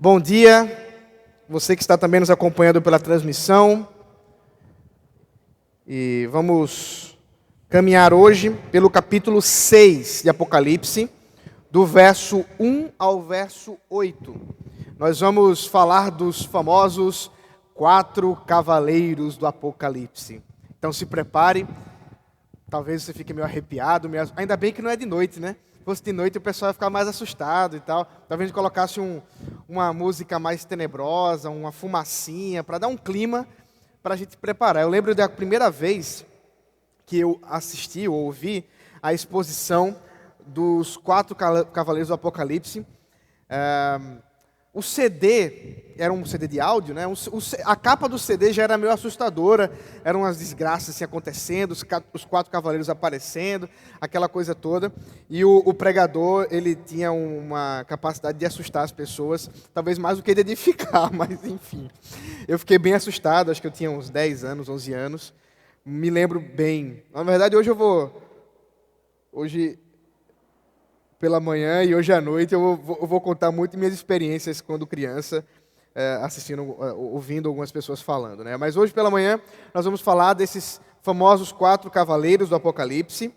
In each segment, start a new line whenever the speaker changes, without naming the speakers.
Bom dia, você que está também nos acompanhando pela transmissão. E vamos caminhar hoje pelo capítulo 6 de Apocalipse, do verso 1 ao verso 8. Nós vamos falar dos famosos 4 cavaleiros do Apocalipse. Então se prepare, talvez você fique meio arrepiado, ainda bem que não é de noite, né? Se fosse de noite o pessoal ia ficar mais assustado e tal. Talvez a gente colocasse uma música mais tenebrosa, uma fumacinha, para dar um clima para a gente preparar. Eu lembro da primeira vez que eu assisti ou ouvi a exposição dos 4 cavaleiros do Apocalipse. O CD era um CD de áudio, né? A capa do CD já era meio assustadora, eram umas desgraças assim, acontecendo, os 4 cavaleiros aparecendo, aquela coisa toda. E o pregador, ele tinha uma capacidade de assustar as pessoas, talvez mais do que de edificar, mas enfim. Eu fiquei bem assustado, acho que eu tinha uns 10 anos, 11 anos, me lembro bem. Na verdade, hoje pela manhã e hoje à noite eu vou contar muito minhas experiências quando criança, ouvindo algumas pessoas falando, né? Mas hoje pela manhã nós vamos falar desses famosos 4 cavaleiros do Apocalipse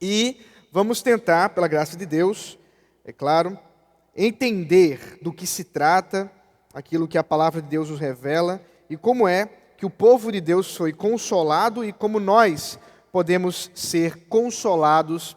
e vamos tentar, pela graça de Deus, é claro, entender do que se trata, aquilo que a palavra de Deus nos revela e como é que o povo de Deus foi consolado e como nós podemos ser consolados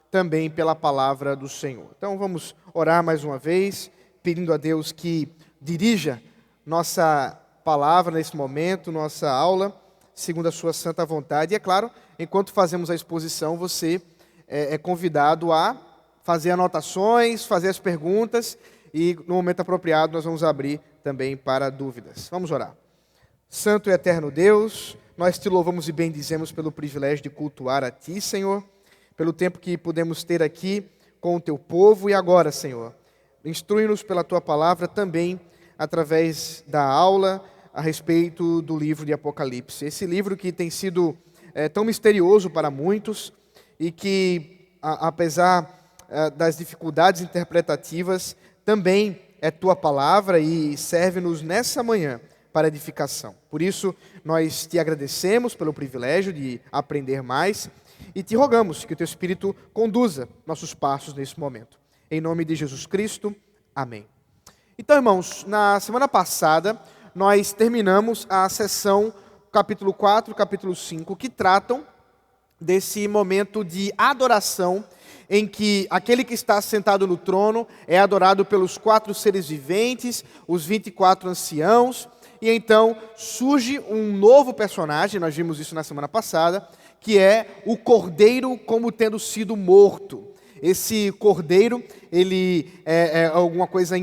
também pela palavra do Senhor. Então vamos orar mais uma vez, pedindo a Deus que dirija nossa palavra nesse momento, nossa aula, segundo a sua santa vontade. E é claro, enquanto fazemos a exposição, você é convidado a fazer anotações, fazer as perguntas e no momento apropriado nós vamos abrir também para dúvidas. Vamos orar. Santo e eterno Deus, nós te louvamos e bendizemos pelo privilégio de cultuar a Ti, Senhor, pelo tempo que pudemos ter aqui com o Teu povo e agora, Senhor, instrui-nos pela Tua palavra também através da aula a respeito do livro de Apocalipse. Esse livro que tem sido tão misterioso para muitos e que, apesar das dificuldades interpretativas, também é Tua palavra e serve-nos nessa manhã para edificação. Por isso, nós Te agradecemos pelo privilégio de aprender mais e Te rogamos que o Teu Espírito conduza nossos passos nesse momento. Em nome de Jesus Cristo, amém. Então, irmãos, na semana passada, nós terminamos a sessão capítulo 4, capítulo 5, que tratam desse momento de adoração em que aquele que está sentado no trono é adorado pelos 4 seres viventes, os 24 anciãos, e então surge um novo personagem, nós vimos isso na semana passada, que é o cordeiro como tendo sido morto. Esse cordeiro, ele é alguma coisa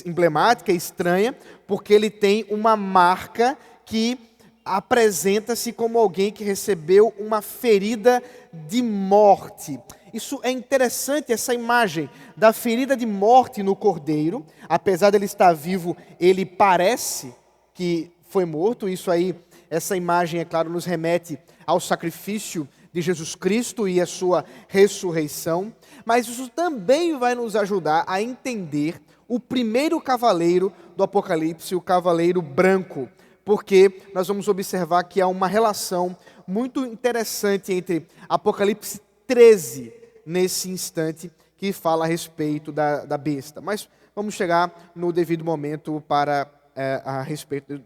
emblemática, estranha, porque ele tem uma marca que apresenta-se como alguém que recebeu uma ferida de morte. Isso é interessante, essa imagem da ferida de morte no cordeiro. Apesar de ele estar vivo, ele parece que foi morto. Isso aí, essa imagem, é claro, nos remete ao sacrifício de Jesus Cristo e a sua ressurreição, mas isso também vai nos ajudar a entender o primeiro cavaleiro do Apocalipse, o cavaleiro branco, porque nós vamos observar que há uma relação muito interessante entre Apocalipse 13, nesse instante, que fala a respeito da besta. Mas vamos chegar no devido momento para a respeito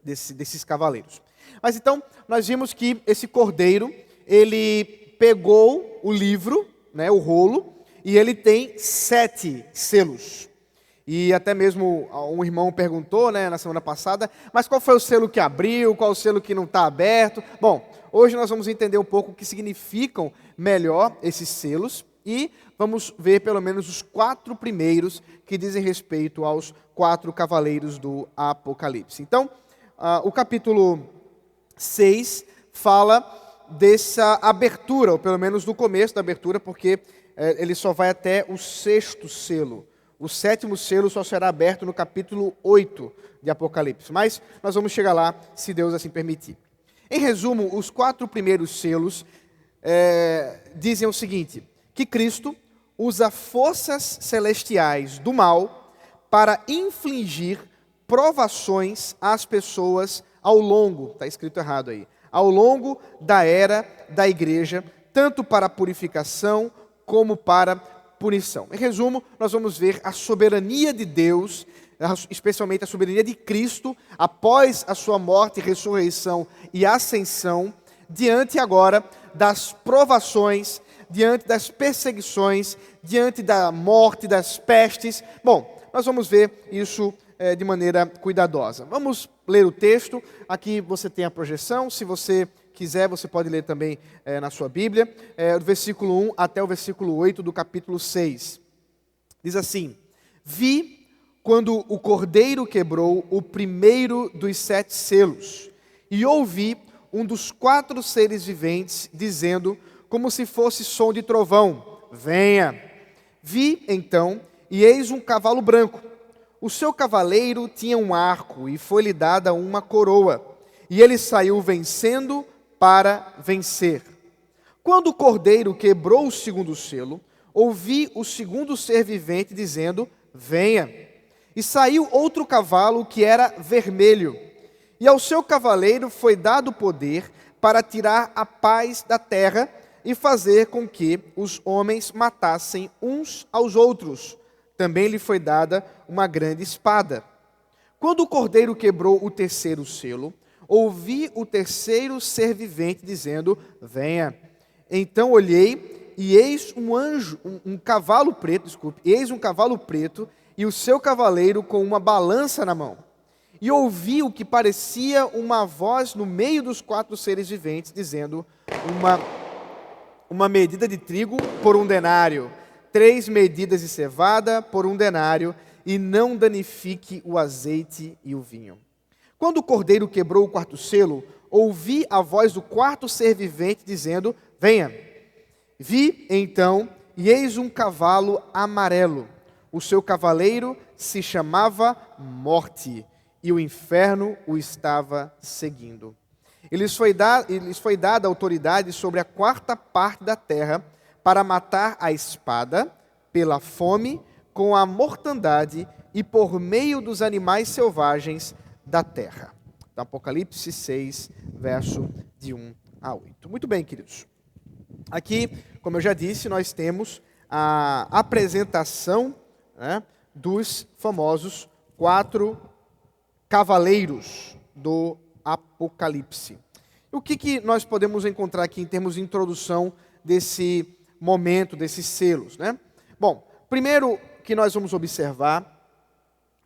desses cavaleiros. Mas então, nós vimos que esse cordeiro, ele pegou o livro, né, o rolo, e ele tem 7 selos. E até mesmo um irmão perguntou, né, na semana passada, mas qual foi o selo que abriu, qual o selo que não está aberto? Bom, hoje nós vamos entender um pouco o que significam melhor esses selos e vamos ver pelo menos os 4 primeiros que dizem respeito aos 4 cavaleiros do Apocalipse. Então, o capítulo 6 fala dessa abertura, ou pelo menos no começo da abertura, porque ele só vai até o 6º selo. O 7º selo só será aberto no capítulo 8 de Apocalipse. Mas nós vamos chegar lá, se Deus assim permitir. Em resumo, os 4 primeiros selos dizem o seguinte, que Cristo usa forças celestiais do mal para infligir provações às pessoas ao longo, está escrito errado aí, ao longo da era da igreja, tanto para purificação como para punição. Em resumo, nós vamos ver a soberania de Deus, especialmente a soberania de Cristo, após a sua morte, ressurreição e ascensão, diante agora das provações, diante das perseguições, diante da morte, das pestes. Bom, nós vamos ver isso de maneira cuidadosa. Vamos ler o texto. Aqui você tem a projeção. Se você quiser, você pode ler também na sua Bíblia, do versículo 1 até o versículo 8 do capítulo 6. Diz assim: Vi quando o cordeiro quebrou o primeiro dos 7 selos, e ouvi um dos 4 seres viventes dizendo, como se fosse som de trovão: venha. Vi então, e eis um cavalo branco. O seu cavaleiro tinha um arco, e foi-lhe dada uma coroa, e ele saiu vencendo para vencer. Quando o cordeiro quebrou o segundo selo, ouvi o segundo ser vivente dizendo, venha. E saiu outro cavalo que era vermelho, e ao seu cavaleiro foi dado poder para tirar a paz da terra e fazer com que os homens matassem uns aos outros. Também lhe foi dada uma grande espada. Quando o cordeiro quebrou o terceiro selo, ouvi o terceiro ser vivente dizendo, venha. Então olhei, e eis um cavalo preto, eis um cavalo preto, e o seu cavaleiro com uma balança na mão. E ouvi o que parecia uma voz no meio dos 4 seres viventes, dizendo, uma medida de trigo por 1 denário, 3 medidas de cevada por 1 denário, e não danifique o azeite e o vinho. Quando o cordeiro quebrou o 4º selo, ouvi a voz do 4º ser vivente dizendo, venha. Vi então, e eis um cavalo amarelo. O seu cavaleiro se chamava Morte, e o inferno o estava seguindo. Lhes foi dada autoridade sobre a 4ª parte da terra, para matar a espada, pela fome, com a mortandade e por meio dos animais selvagens da terra. Apocalipse 6, verso de 1 a 8. Muito bem, queridos. Aqui, como eu já disse, nós temos a apresentação, né, dos famosos 4 cavaleiros do Apocalipse. O que nós podemos encontrar aqui em termos de introdução desse momento, desses selos, né? Bom, primeiro que nós vamos observar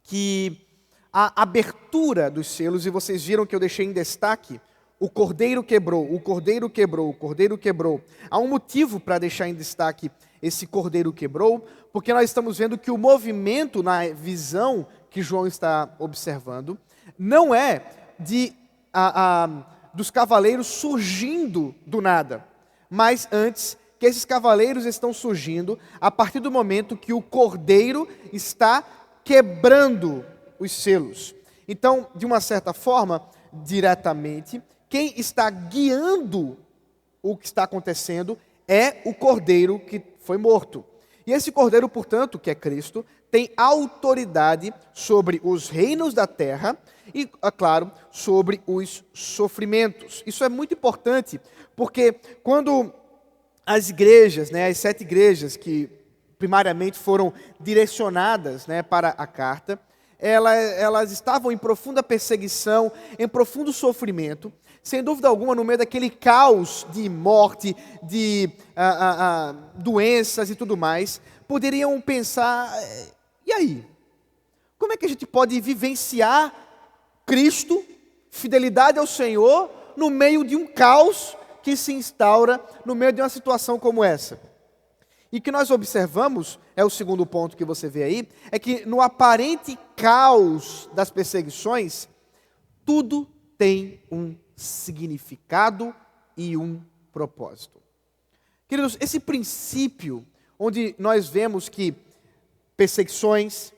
que a abertura dos selos, e vocês viram que eu deixei em destaque, o cordeiro quebrou, o cordeiro quebrou, o cordeiro quebrou. Há um motivo para deixar em destaque esse cordeiro quebrou, porque nós estamos vendo que o movimento na visão que João está observando não é dos cavaleiros surgindo do nada, mas antes que esses cavaleiros estão surgindo a partir do momento que o cordeiro está quebrando os selos. Então, de uma certa forma, diretamente, quem está guiando o que está acontecendo é o cordeiro que foi morto. E esse cordeiro, portanto, que é Cristo, tem autoridade sobre os reinos da terra e, é claro, sobre os sofrimentos. Isso é muito importante, porque quando as igrejas, né, as 7 igrejas que primariamente foram direcionadas, né, para a carta, elas estavam em profunda perseguição, em profundo sofrimento, sem dúvida alguma, no meio daquele caos de morte, de doenças e tudo mais, poderiam pensar, e aí? Como é que a gente pode vivenciar Cristo, fidelidade ao Senhor, no meio de um caos que se instaura, no meio de uma situação como essa? E o que nós observamos, é o segundo ponto que você vê aí, é que no aparente caos das perseguições, tudo tem um significado e um propósito. Queridos, esse princípio, onde nós vemos que perseguições,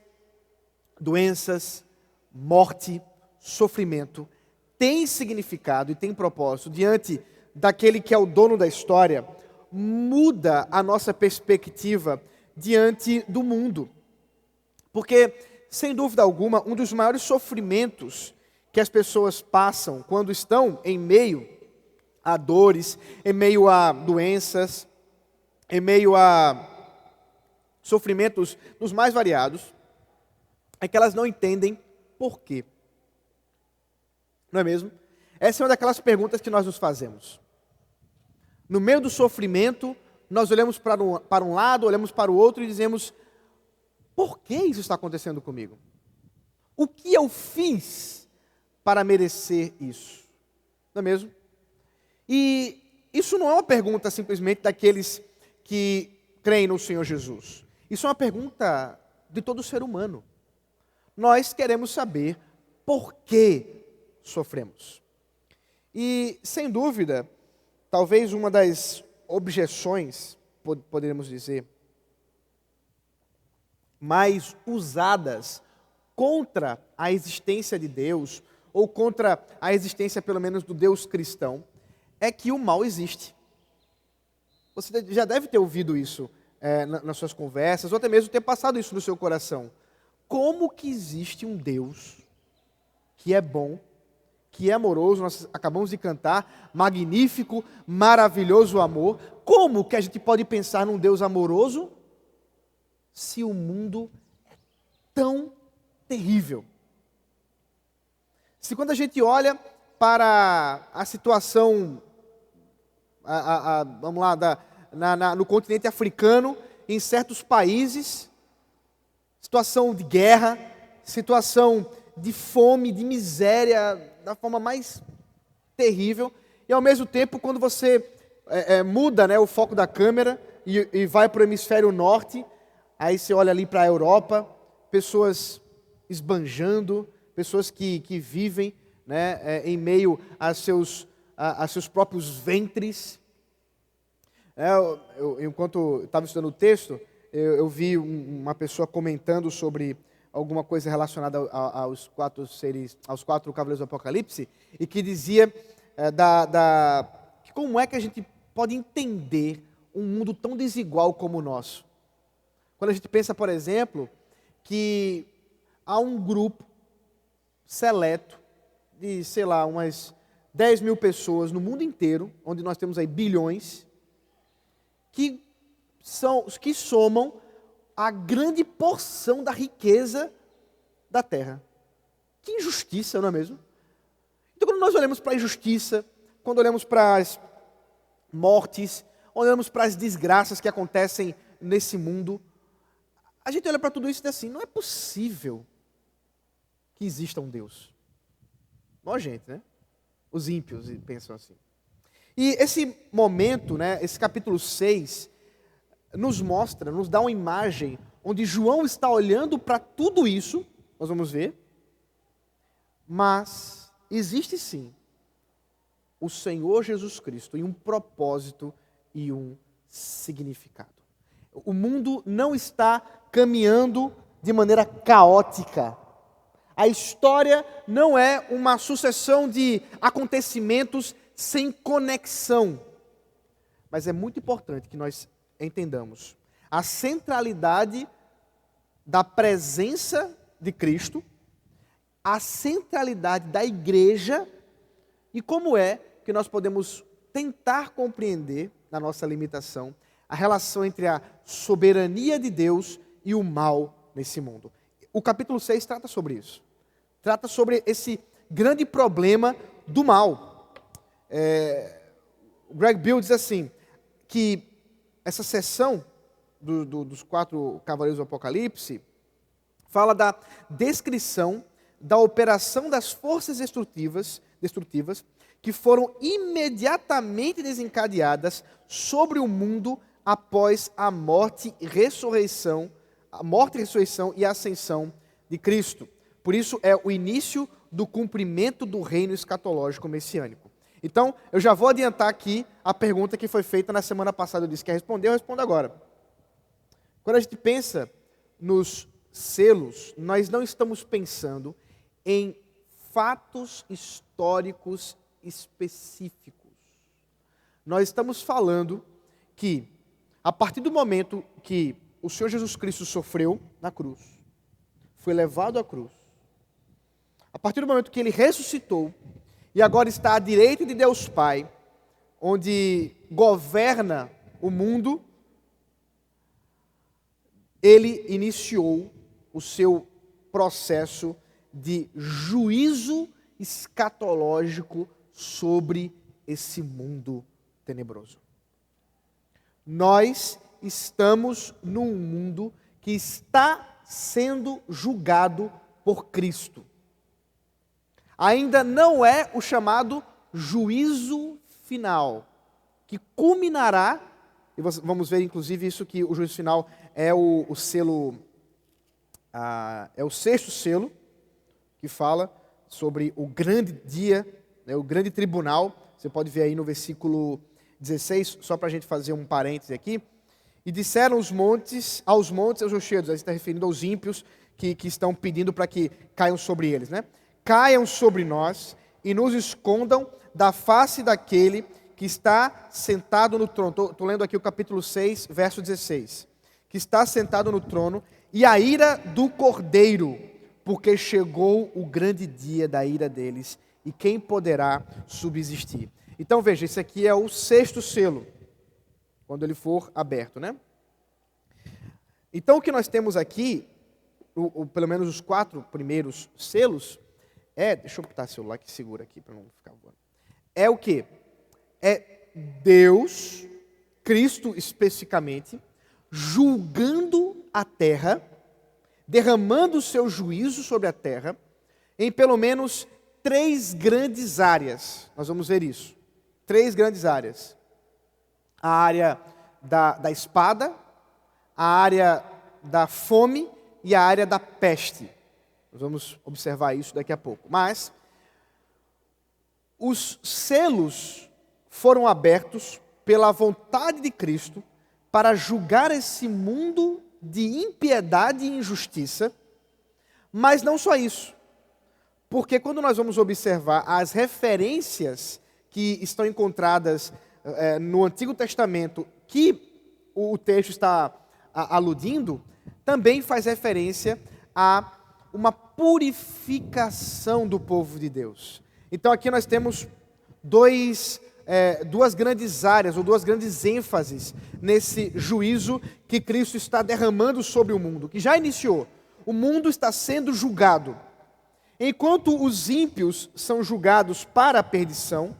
doenças, morte, sofrimento, tem significado e tem propósito diante daquele que é o dono da história, muda a nossa perspectiva diante do mundo. Porque sem dúvida alguma, um dos maiores sofrimentos que as pessoas passam quando estão em meio a dores, em meio a doenças, em meio a sofrimentos dos mais variados, é que elas não entendem por quê. Não é mesmo? Essa é uma daquelas perguntas que nós nos fazemos. No meio do sofrimento, nós olhamos para um lado, olhamos para o outro e dizemos: por que isso está acontecendo comigo? O que eu fiz para merecer isso? Não é mesmo? E isso não é uma pergunta simplesmente daqueles que creem no Senhor Jesus. Isso é uma pergunta de todo ser humano. Nós queremos saber por que sofremos. E, sem dúvida, talvez uma das objeções, poderíamos dizer, mais usadas contra a existência de Deus, ou contra a existência, pelo menos, do Deus cristão, é que o mal existe. Você já deve ter ouvido isso nas suas conversas, ou até mesmo ter passado isso no seu coração. Como que existe um Deus que é bom, que é amoroso? Nós acabamos de cantar, magnífico, maravilhoso amor. Como que a gente pode pensar num Deus amoroso se o mundo é tão terrível? Se quando a gente olha para a situação, vamos lá, no continente africano, em certos países, situação de guerra, situação de fome, de miséria, da forma mais terrível, e ao mesmo tempo, quando você muda, né, o foco da câmera e vai para o hemisfério norte, aí você olha ali para a Europa, pessoas esbanjando, pessoas que vivem, né, em meio a seus próprios ventres. Enquanto estava estudando o texto, eu vi uma pessoa comentando sobre alguma coisa relacionada aos quatro cavaleiros do Apocalipse, e que dizia que como é que a gente pode entender um mundo tão desigual como o nosso. Quando a gente pensa, por exemplo, que há um grupo seleto de, sei lá, umas 10 mil pessoas no mundo inteiro, onde nós temos aí bilhões, que somam a grande porção da riqueza da terra. Que injustiça, não é mesmo? Então, quando nós olhamos para a injustiça, quando olhamos para as mortes, olhamos para as desgraças que acontecem nesse mundo, a gente olha para tudo isso e diz assim: não é possível que exista um Deus. Não a gente, né? Os ímpios pensam assim. E esse momento, né, esse capítulo 6, nos dá uma imagem onde João está olhando para tudo isso, nós vamos ver, mas existe sim o Senhor Jesus Cristo e um propósito e um significado. O mundo não está caminhando de maneira caótica. A história não é uma sucessão de acontecimentos sem conexão. Mas é muito importante que nós entendamos a centralidade da presença de Cristo, a centralidade da igreja e como é que nós podemos tentar compreender, na nossa limitação, a relação entre a soberania de Deus e o mal nesse mundo. O capítulo 6 trata sobre isso. Trata sobre esse grande problema do mal. O Greg Beale diz assim, que essa seção dos quatro cavaleiros do Apocalipse fala da descrição da operação das forças destrutivas que foram imediatamente desencadeadas sobre o mundo após a morte e ressurreição e a ascensão de Cristo. Por isso é o início do cumprimento do reino escatológico messiânico. Então, eu já vou adiantar aqui a pergunta que foi feita na semana passada. Eu disse que ia responder, eu respondo agora. Quando a gente pensa nos selos, nós não estamos pensando em fatos históricos específicos. Nós estamos falando que, a partir do momento que o Senhor Jesus Cristo sofreu na cruz, foi levado à cruz, a partir do momento que ele ressuscitou e agora está à direita de Deus Pai, onde governa o mundo, ele iniciou o seu processo de juízo escatológico sobre esse mundo tenebroso. Nós estamos num mundo que está sendo julgado por Cristo. Ainda não é o chamado juízo final, que culminará, e vamos ver inclusive isso, que o juízo final é o selo, é o sexto selo, que fala sobre o grande dia, né, o grande tribunal. Você pode ver aí no versículo 16, só para a gente fazer um parêntese aqui. E disseram aos montes, aos rochedos, aí está referindo aos ímpios que estão pedindo para que caiam sobre eles, né? Caiam sobre nós e nos escondam da face daquele que está sentado no trono. Estou lendo aqui o capítulo 6, verso 16. Que está sentado no trono, e a ira do Cordeiro, porque chegou o grande dia da ira deles, e quem poderá subsistir? Então veja, esse aqui é o sexto selo, quando ele for aberto, né? Então o que nós temos aqui, pelo menos os 4 primeiros selos, deixa eu botar o celular que segura aqui para não ficar voando. É o quê? É Deus, Cristo especificamente, julgando a terra, derramando o seu juízo sobre a terra, em pelo menos 3 grandes áreas. Nós vamos ver isso. 3 grandes áreas. A área da espada, a área da fome e a área da peste. Nós vamos observar isso daqui a pouco. Mas os selos foram abertos pela vontade de Cristo para julgar esse mundo de impiedade e injustiça, mas não só isso. Porque quando nós vamos observar as referências que estão encontradas no Antigo Testamento, que o texto está aludindo, também faz referência a uma purificação do povo de Deus. Então aqui nós temos duas grandes áreas, ou 2 grandes ênfases nesse juízo que Cristo está derramando sobre o mundo, que já iniciou. O mundo está sendo julgado. Enquanto os ímpios são julgados para a perdição,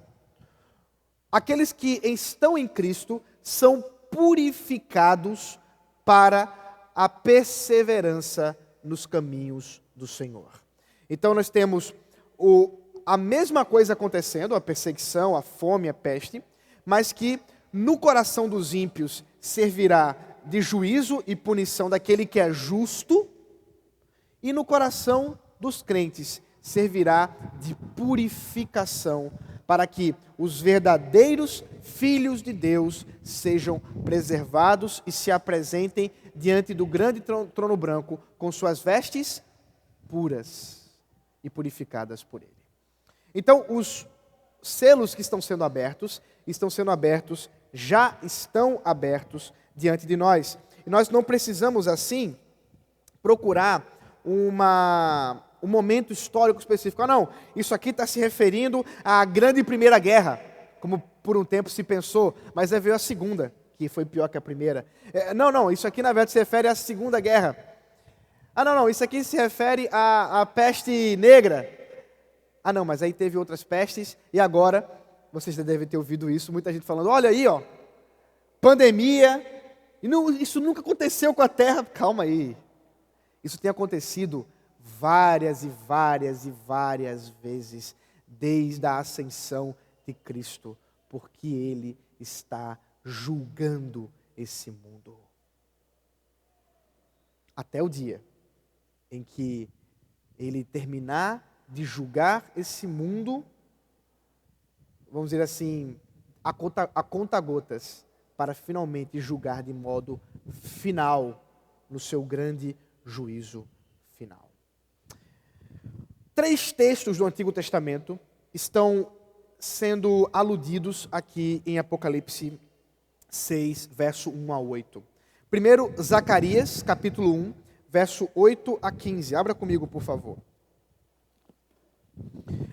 aqueles que estão em Cristo são purificados para a perseverança nos caminhos do Senhor. Então nós temos a mesma coisa acontecendo, a perseguição, a fome, a peste, mas que no coração dos ímpios servirá de juízo e punição daquele que é justo, e no coração dos crentes servirá de purificação para que os verdadeiros filhos de Deus sejam preservados e se apresentem diante do grande trono branco com suas vestes puras e purificadas por Ele. Então, os selos que estão sendo abertos, já estão abertos diante de nós. E nós não precisamos, assim, procurar um momento histórico específico. Não, isso aqui está se referindo à grande Primeira Guerra, como por um tempo se pensou, mas veio a Segunda, que foi pior que a Primeira. Não, isso aqui na verdade se refere à Segunda Guerra. Não, isso aqui se refere à peste negra. Não, mas aí teve outras pestes, e agora, vocês já devem ter ouvido isso, muita gente falando, olha aí, pandemia, isso nunca aconteceu com a Terra. Calma aí, isso tem acontecido várias e várias e várias vezes, desde a ascensão de Cristo, porque Ele está julgando esse mundo. Até o dia em que Ele terminar de julgar esse mundo, vamos dizer assim, a conta gotas, para finalmente julgar de modo final, no seu grande juízo final. 3 textos do Antigo Testamento estão sendo aludidos aqui em Apocalipse 6, verso 1 a 8. Primeiro, Zacarias, capítulo 1, verso 8 a 15. Abra comigo, por favor.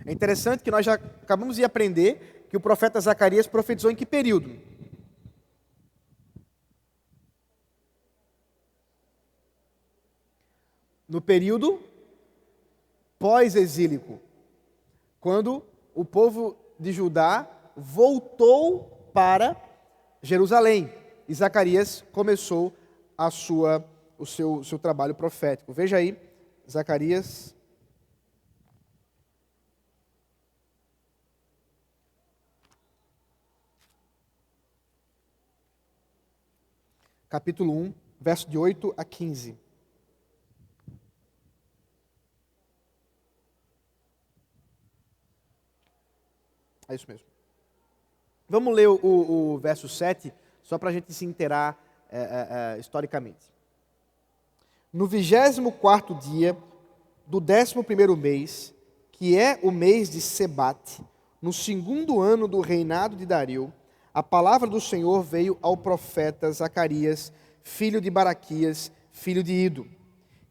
É interessante que nós já acabamos de aprender que o profeta Zacarias profetizou em que período? No período pós-exílico, quando o povo de Judá voltou para Jerusalém. E Zacarias começou o seu trabalho profético. Veja aí, Zacarias, capítulo 1, verso de 8 a 15. É isso mesmo. Vamos ler o verso 7, só para a gente se inteirar historicamente. No 24º dia do 11º mês, que é o mês de Sebate, no 2º ano do reinado de Dario, a palavra do Senhor veio ao profeta Zacarias, filho de Baraquias, filho de Ido.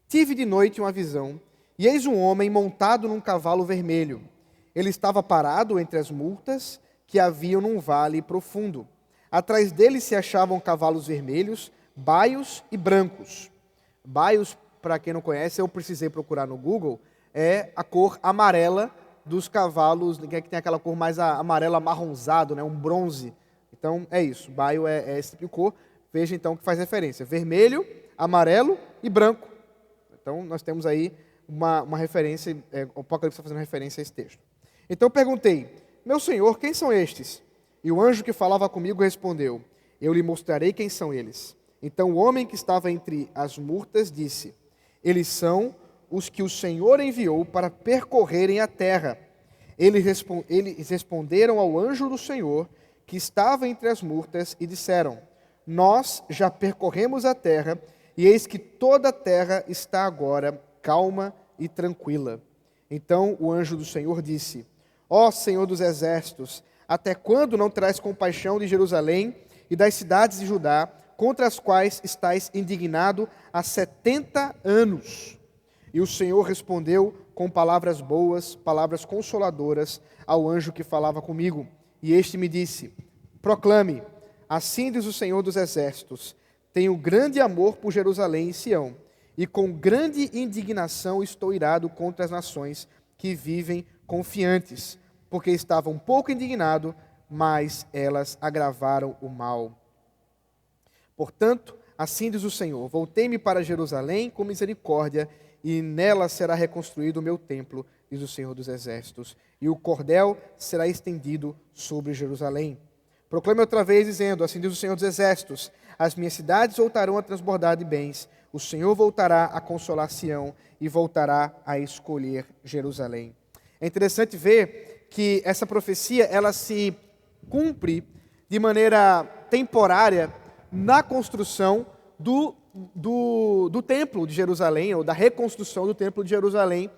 Tive de noite uma visão, e eis um homem montado num cavalo vermelho. Ele estava parado entre as murtas que haviam num vale profundo. Atrás dele se achavam cavalos vermelhos, baios e brancos. Baios, para quem não conhece, eu precisei procurar no Google, é a cor amarela dos cavalos, que tem aquela cor mais amarelo amarronzado, né, um bronze. Então é isso, baio é esse tipo de cor. Veja então que faz referência, vermelho, amarelo e branco. Então nós temos aí uma referência, o Apocalipse está fazendo referência a esse texto. Então eu perguntei, meu senhor, quem são estes? E o anjo que falava comigo respondeu, eu lhe mostrarei quem são eles. Então o homem que estava entre as murtas disse, eles são os que o Senhor enviou para percorrerem a terra. Eles responderam ao anjo do Senhor, que estava entre as murtas, e disseram, nós já percorremos a terra, e eis que toda a terra está agora calma e tranquila. Então o anjo do Senhor disse, ó Senhor dos exércitos, até quando não terás compaixão de Jerusalém e das cidades de Judá, contra as quais estais indignado há 70 anos? E o Senhor respondeu com palavras boas, palavras consoladoras ao anjo que falava comigo. E este me disse, proclame, assim diz o Senhor dos exércitos, tenho grande amor por Jerusalém e Sião, e com grande indignação estou irado contra as nações que vivem confiantes, porque estava um pouco indignado, mas elas agravaram o mal. Portanto, assim diz o Senhor, voltei-me para Jerusalém com misericórdia, e nela será reconstruído o meu templo, diz o Senhor dos exércitos, e o cordel será estendido sobre Jerusalém. Proclame outra vez, dizendo, assim diz o Senhor dos exércitos, as minhas cidades voltarão a transbordar de bens, o Senhor voltará a consolar Sião, e voltará a escolher Jerusalém. É interessante ver que essa profecia, ela se cumpre de maneira temporária na construção do templo de Jerusalém, ou da reconstrução do templo de Jerusalém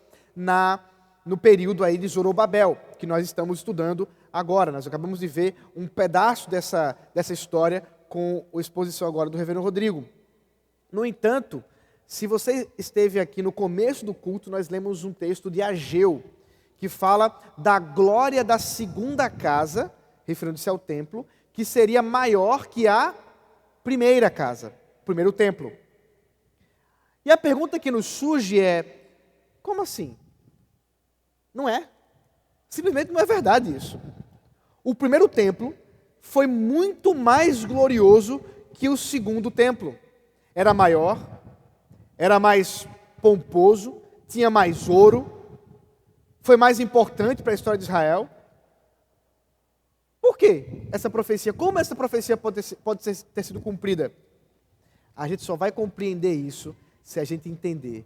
no período aí de Zorobabel, que nós estamos estudando agora. Nós acabamos de ver um pedaço dessa história com a exposição agora do reverendo Rodrigo. No entanto, se você esteve aqui no começo do culto, nós lemos um texto de Ageu, que fala da glória da segunda casa, referindo-se ao templo, que seria maior que a primeira casa, o primeiro templo. E a pergunta que nos surge é, como assim? Não é. Simplesmente não é verdade isso. O primeiro templo foi muito mais glorioso que o segundo templo. Era maior, era mais pomposo, tinha mais ouro, foi mais importante para a história de Israel. Por que essa profecia? Como essa profecia pode ter sido cumprida? A gente só vai compreender isso se a gente entender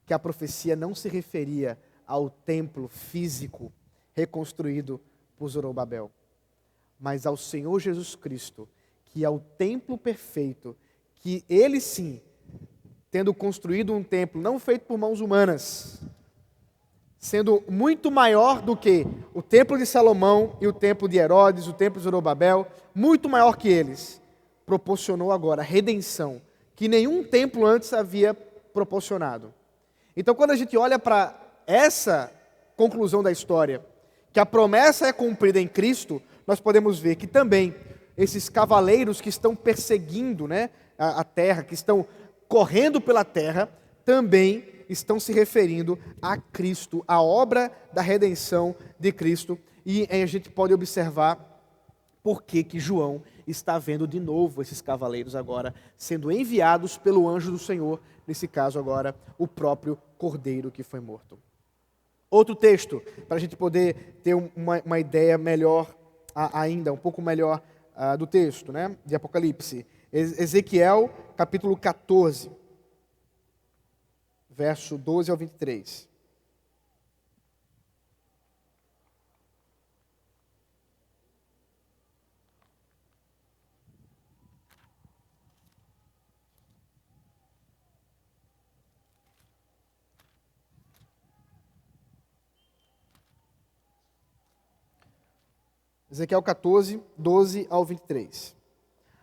que a profecia não se referia ao templo físico reconstruído por Zorobabel, mas ao Senhor Jesus Cristo, que é o templo perfeito, que ele sim, tendo construído um templo não feito por mãos humanas, sendo muito maior do que o templo de Salomão e o templo de Herodes, o templo de Zorobabel, muito maior que eles, proporcionou agora redenção, que nenhum templo antes havia proporcionado. Então, quando a gente olha para essa conclusão da história, que a promessa é cumprida em Cristo, nós podemos ver que também esses cavaleiros que estão perseguindo, né, a terra, que estão correndo pela terra, também estão se referindo a Cristo, a obra da redenção de Cristo. E a gente pode observar por que João está vendo de novo esses cavaleiros agora sendo enviados pelo anjo do Senhor, nesse caso agora o próprio Cordeiro que foi morto. Outro texto, para a gente poder ter uma ideia melhor ainda, um pouco melhor do texto, né, de Apocalipse. Ezequiel, capítulo 14, verso 12 ao 23. Ezequiel 14, 12 ao 23.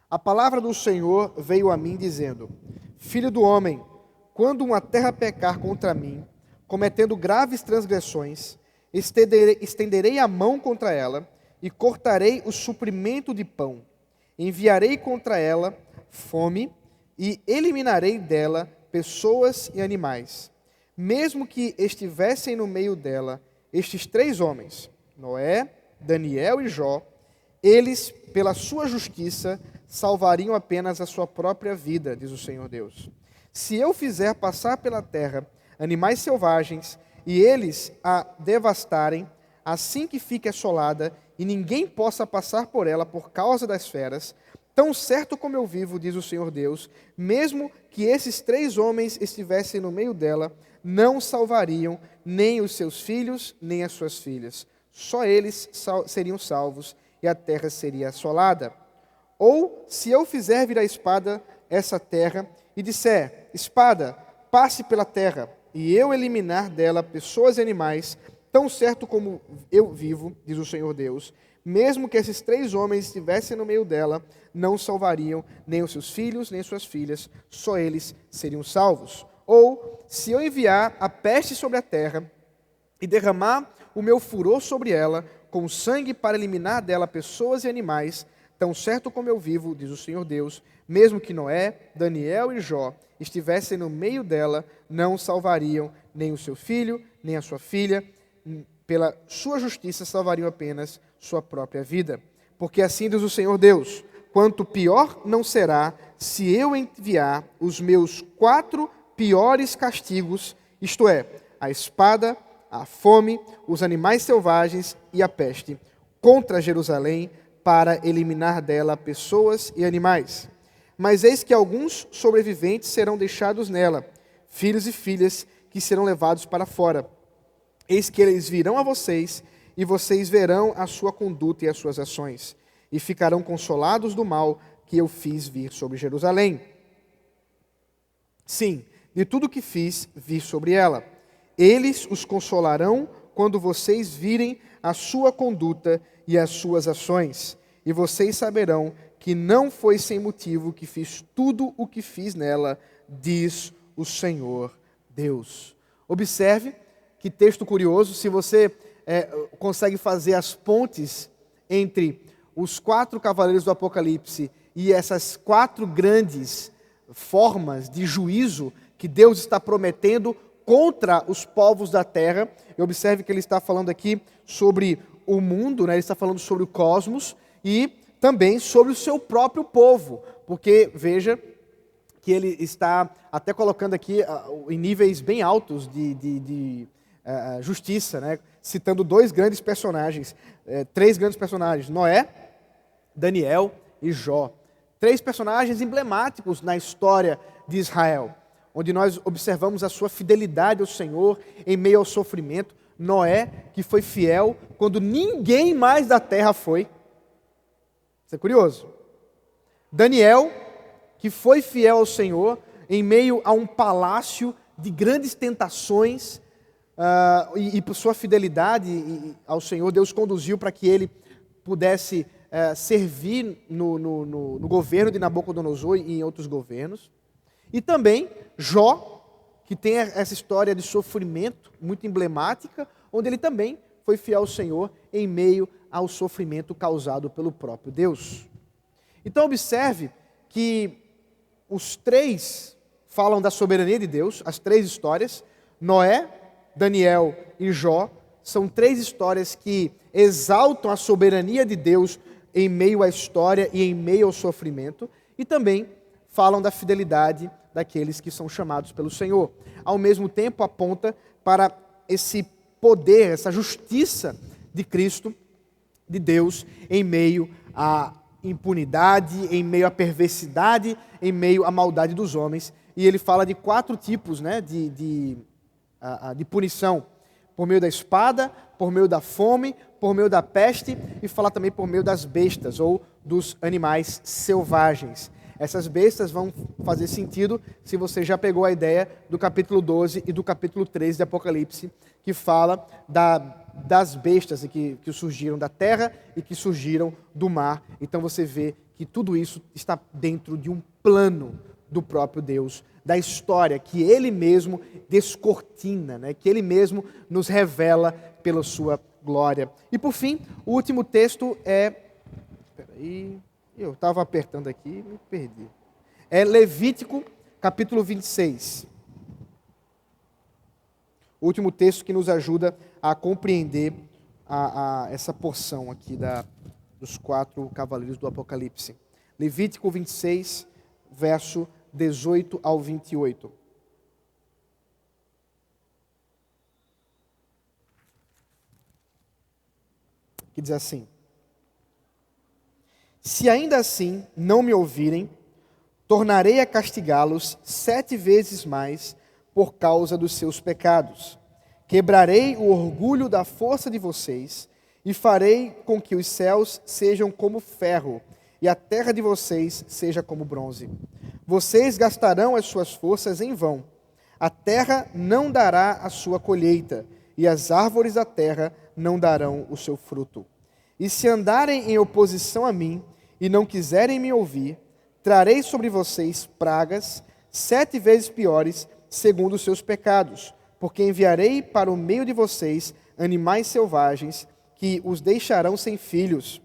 A palavra do Senhor veio a mim dizendo: Filho do homem, quando uma terra pecar contra mim, cometendo graves transgressões, estenderei a mão contra ela e cortarei o suprimento de pão. Enviarei contra ela fome e eliminarei dela pessoas e animais. Mesmo que estivessem no meio dela estes 3 homens, Noé, Daniel e Jó, eles, pela sua justiça, salvariam apenas a sua própria vida, diz o Senhor Deus. Se eu fizer passar pela terra animais selvagens e eles a devastarem, assim que fique assolada e ninguém possa passar por ela por causa das feras, tão certo como eu vivo, diz o Senhor Deus, mesmo que esses 3 homens estivessem no meio dela, não salvariam nem os seus filhos, nem as suas filhas. Só eles seriam salvos e a terra seria assolada. Ou, se eu fizer vir a espada essa terra e disser, espada, passe pela terra, e eu eliminar dela pessoas e animais, tão certo como eu vivo, diz o Senhor Deus, mesmo que esses 3 homens estivessem no meio dela, não salvariam nem os seus filhos, nem suas filhas, só eles seriam salvos. Ou, se eu enviar a peste sobre a terra e derramar o meu furor sobre ela, com sangue para eliminar dela pessoas e animais, tão certo como eu vivo, diz o Senhor Deus, mesmo que Noé, Daniel e Jó estivessem no meio dela, não salvariam nem o seu filho, nem a sua filha, pela sua justiça salvariam apenas sua própria vida. Porque assim diz o Senhor Deus, quanto pior não será se eu enviar os meus 4 piores castigos, isto é, a espada, a fome, os animais selvagens e a peste, contra Jerusalém, para eliminar dela pessoas e animais. Mas eis que alguns sobreviventes serão deixados nela, filhos e filhas que serão levados para fora. Eis que eles virão a vocês, e vocês verão a sua conduta e as suas ações, e ficarão consolados do mal que eu fiz vir sobre Jerusalém. Sim, de tudo que fiz vir sobre ela. Eles os consolarão quando vocês virem a sua conduta e as suas ações, e vocês saberão que não foi sem motivo que fiz tudo o que fiz nela, diz o Senhor Deus. Observe que texto curioso, se você consegue fazer as pontes entre os 4 cavaleiros do Apocalipse e essas 4 grandes formas de juízo que Deus está prometendo contra os povos da terra. E observe que ele está falando aqui sobre o mundo, né? Ele está falando sobre o cosmos e também sobre o seu próprio povo, porque veja que ele está até colocando aqui em níveis bem altos de justiça, né? Citando 2 grandes personagens, 3 grandes personagens, Noé, Daniel e Jó. 3 personagens emblemáticos na história de Israel, onde nós observamos a sua fidelidade ao Senhor em meio ao sofrimento. Noé, que foi fiel quando ninguém mais da terra foi. Isso é curioso. Daniel, que foi fiel ao Senhor em meio a um palácio de grandes tentações, e por sua fidelidade ao Senhor, Deus conduziu para que ele pudesse servir no governo de Nabucodonosor e em outros governos. E também Jó, que tem essa história de sofrimento muito emblemática, onde ele também foi fiel ao Senhor em meio ao sofrimento causado pelo próprio Deus. Então observe que os três falam da soberania de Deus, as três histórias, Noé, Daniel e Jó, são três histórias que exaltam a soberania de Deus em meio à história e em meio ao sofrimento, e também falam da fidelidade daqueles que são chamados pelo Senhor. Ao mesmo tempo, aponta para esse poder, essa justiça de Cristo, de Deus, em meio à impunidade, em meio à perversidade, em meio à maldade dos homens. E ele fala de 4 tipos, né, de punição: por meio da espada, por meio da fome, por meio da peste, e fala também por meio das bestas ou dos animais selvagens. Essas bestas vão fazer sentido se você já pegou a ideia do capítulo 12 e do capítulo 13 de Apocalipse, que fala das bestas que surgiram da terra e que surgiram do mar. Então você vê que tudo isso está dentro de um plano do próprio Deus, da história que Ele mesmo descortina, né? Que Ele mesmo nos revela pela sua glória. E por fim, o último texto é... Eu estava apertando aqui e me perdi. É Levítico, capítulo 26. O último texto que nos ajuda a compreender essa porção aqui dos 4 cavaleiros do Apocalipse. Levítico 26, verso 18 ao 28. Que diz assim: se ainda assim não me ouvirem, tornarei a castigá-los 7 vezes mais por causa dos seus pecados. Quebrarei o orgulho da força de vocês e farei com que os céus sejam como ferro e a terra de vocês seja como bronze. Vocês gastarão as suas forças em vão. A terra não dará a sua colheita e as árvores da terra não darão o seu fruto. E se andarem em oposição a mim e não quiserem me ouvir, trarei sobre vocês pragas 7 vezes piores, segundo os seus pecados, porque enviarei para o meio de vocês animais selvagens que os deixarão sem filhos,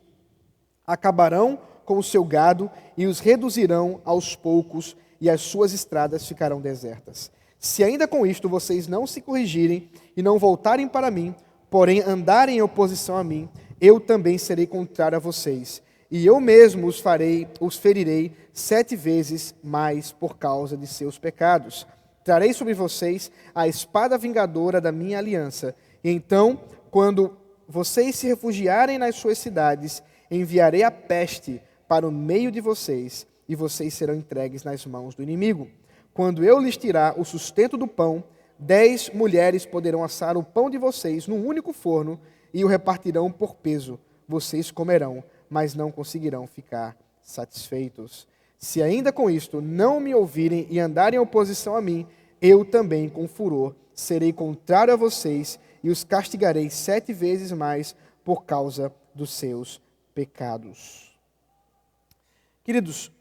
acabarão com o seu gado e os reduzirão aos poucos, e as suas estradas ficarão desertas. Se ainda com isto vocês não se corrigirem e não voltarem para mim, porém andarem em oposição a mim, eu também serei contrário a vocês, e eu mesmo os ferirei 7 vezes mais por causa de seus pecados. Trarei sobre vocês a espada vingadora da minha aliança, e então, quando vocês se refugiarem nas suas cidades, enviarei a peste para o meio de vocês, e vocês serão entregues nas mãos do inimigo. Quando eu lhes tirar o sustento do pão, 10 mulheres poderão assar o pão de vocês num único forno, e o repartirão por peso. Vocês comerão, mas não conseguirão ficar satisfeitos. Se ainda com isto não me ouvirem e andarem em oposição a mim, eu também, com furor, serei contrário a vocês e os castigarei 7 vezes mais por causa dos seus pecados. Queridos,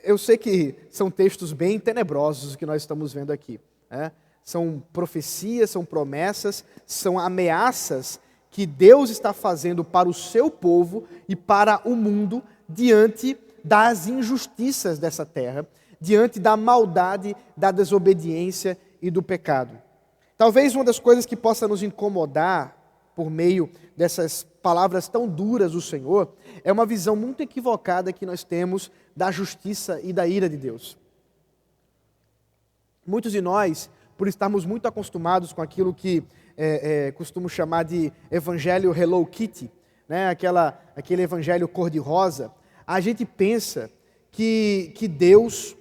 eu sei que são textos bem tenebrosos que nós estamos vendo aqui, né? São profecias, são promessas, são ameaças que Deus está fazendo para o seu povo e para o mundo diante das injustiças dessa terra, diante da maldade, da desobediência e do pecado. Talvez uma das coisas que possa nos incomodar por meio dessas palavras tão duras do Senhor é uma visão muito equivocada que nós temos da justiça e da ira de Deus. Muitos de nós, por estarmos muito acostumados com aquilo que costumo chamar de evangelho Hello Kitty, né? Aquele evangelho cor-de-rosa, a gente pensa que Deus,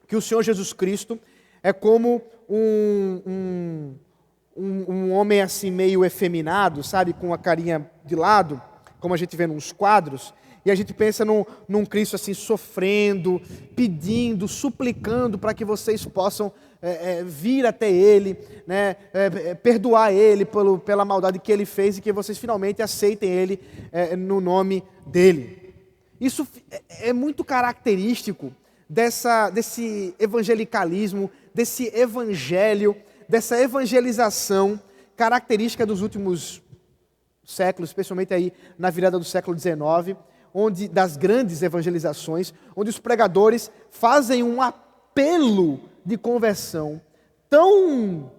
que o Senhor Jesus Cristo é como um homem assim meio efeminado, sabe, com a carinha de lado, como a gente vê nos quadros, e a gente pensa num Cristo assim sofrendo, pedindo, suplicando para que vocês possam vir até Ele, né, perdoar Ele pela maldade que Ele fez e que vocês finalmente aceitem Ele no nome dEle. Isso é muito característico desse evangelicalismo, desse evangelho, dessa evangelização característica dos últimos séculos, especialmente aí na virada do século XIX, onde das grandes evangelizações, onde os pregadores fazem um apelo de conversão tão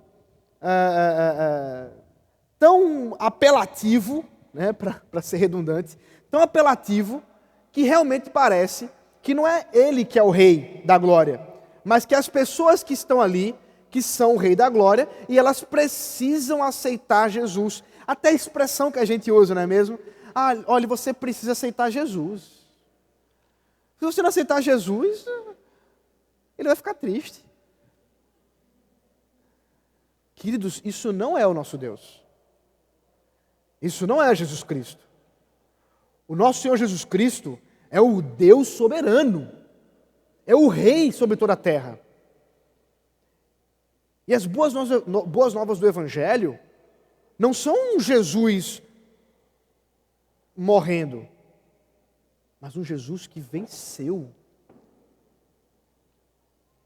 apelativo, né, para ser redundante, tão apelativo, que realmente parece que não é ele que é o rei da glória, mas que as pessoas que estão ali, que são o rei da glória, e elas precisam aceitar Jesus. Até a expressão que a gente usa, não é mesmo? Ah, olha, você precisa aceitar Jesus. Se você não aceitar Jesus, ele vai ficar triste. Queridos, isso não é o nosso Deus. Isso não é Jesus Cristo. O nosso Senhor Jesus Cristo é o Deus soberano. É o Rei sobre toda a terra. E as boas novas do Evangelho não são um Jesus morrendo, mas um Jesus que venceu.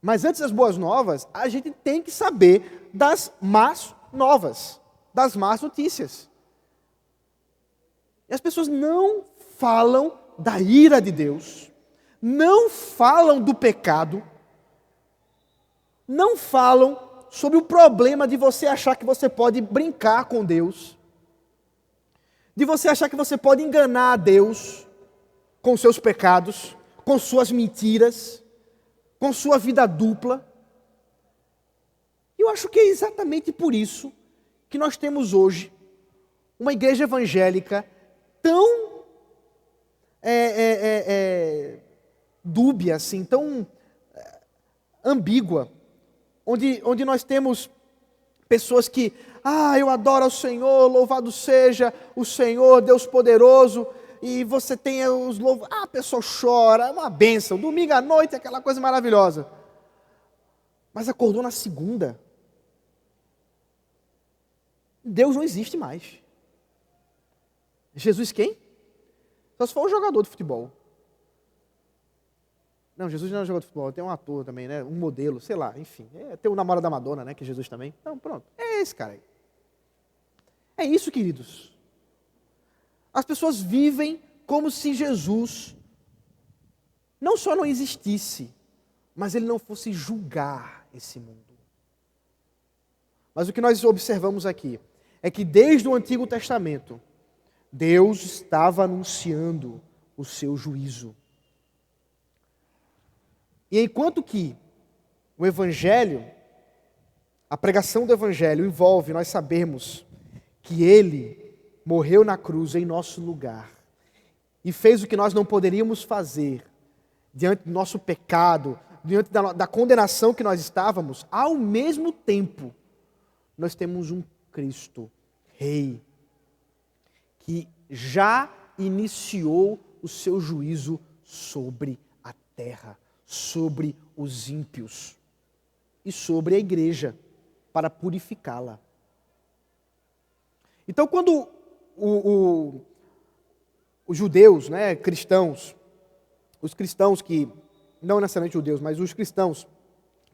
Mas antes das boas novas, a gente tem que saber das más novas, das más notícias. E as pessoas não falam da ira de Deus, não falam do pecado, não falam sobre o problema de você achar que você pode brincar com Deus, de você achar que você pode enganar a Deus com seus pecados, com suas mentiras, com sua vida dupla. Eu acho que é exatamente por isso que nós temos hoje uma igreja evangélica tão dúbia, assim, tão ambígua, onde nós temos pessoas que, eu adoro ao Senhor, louvado seja o Senhor, Deus poderoso, e você tem os louvores, a pessoa chora, é uma bênção, domingo à noite, aquela coisa maravilhosa. Mas acordou na segunda, Deus não existe mais. Jesus quem? Só se for um jogador de futebol. Não, Jesus não é um jogador de futebol, tem um ator também, né? Um modelo, sei lá, enfim. Tem o namorado da Madonna, né? Que é Jesus também. Então, pronto. É esse cara aí. É isso, queridos. As pessoas vivem como se Jesus não só não existisse, mas ele não fosse julgar esse mundo. Mas o que nós observamos aqui é que desde o Antigo Testamento, Deus estava anunciando o seu juízo. E enquanto que o Evangelho, a pregação do Evangelho envolve nós sabermos que Ele morreu na cruz em nosso lugar e fez o que nós não poderíamos fazer diante do nosso pecado, diante da condenação que nós estávamos, ao mesmo tempo, nós temos um Cristo, Rei, que já iniciou o seu juízo sobre a terra, sobre os ímpios e sobre a igreja, para purificá-la. Então, quando os judeus, né, cristãos, os cristãos que, não necessariamente judeus, mas os cristãos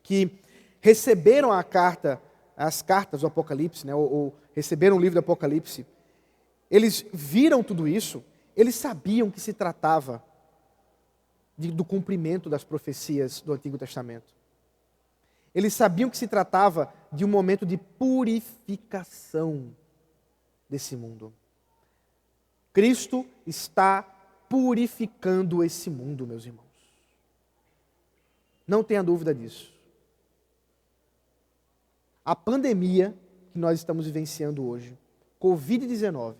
que receberam as cartas do Apocalipse, né, ou receberam o livro do Apocalipse, eles viram tudo isso, eles sabiam que se tratava do cumprimento das profecias do Antigo Testamento. Eles sabiam que se tratava de um momento de purificação desse mundo. Cristo está purificando esse mundo, meus irmãos. Não tenha dúvida disso. A pandemia que nós estamos vivenciando hoje, Covid-19,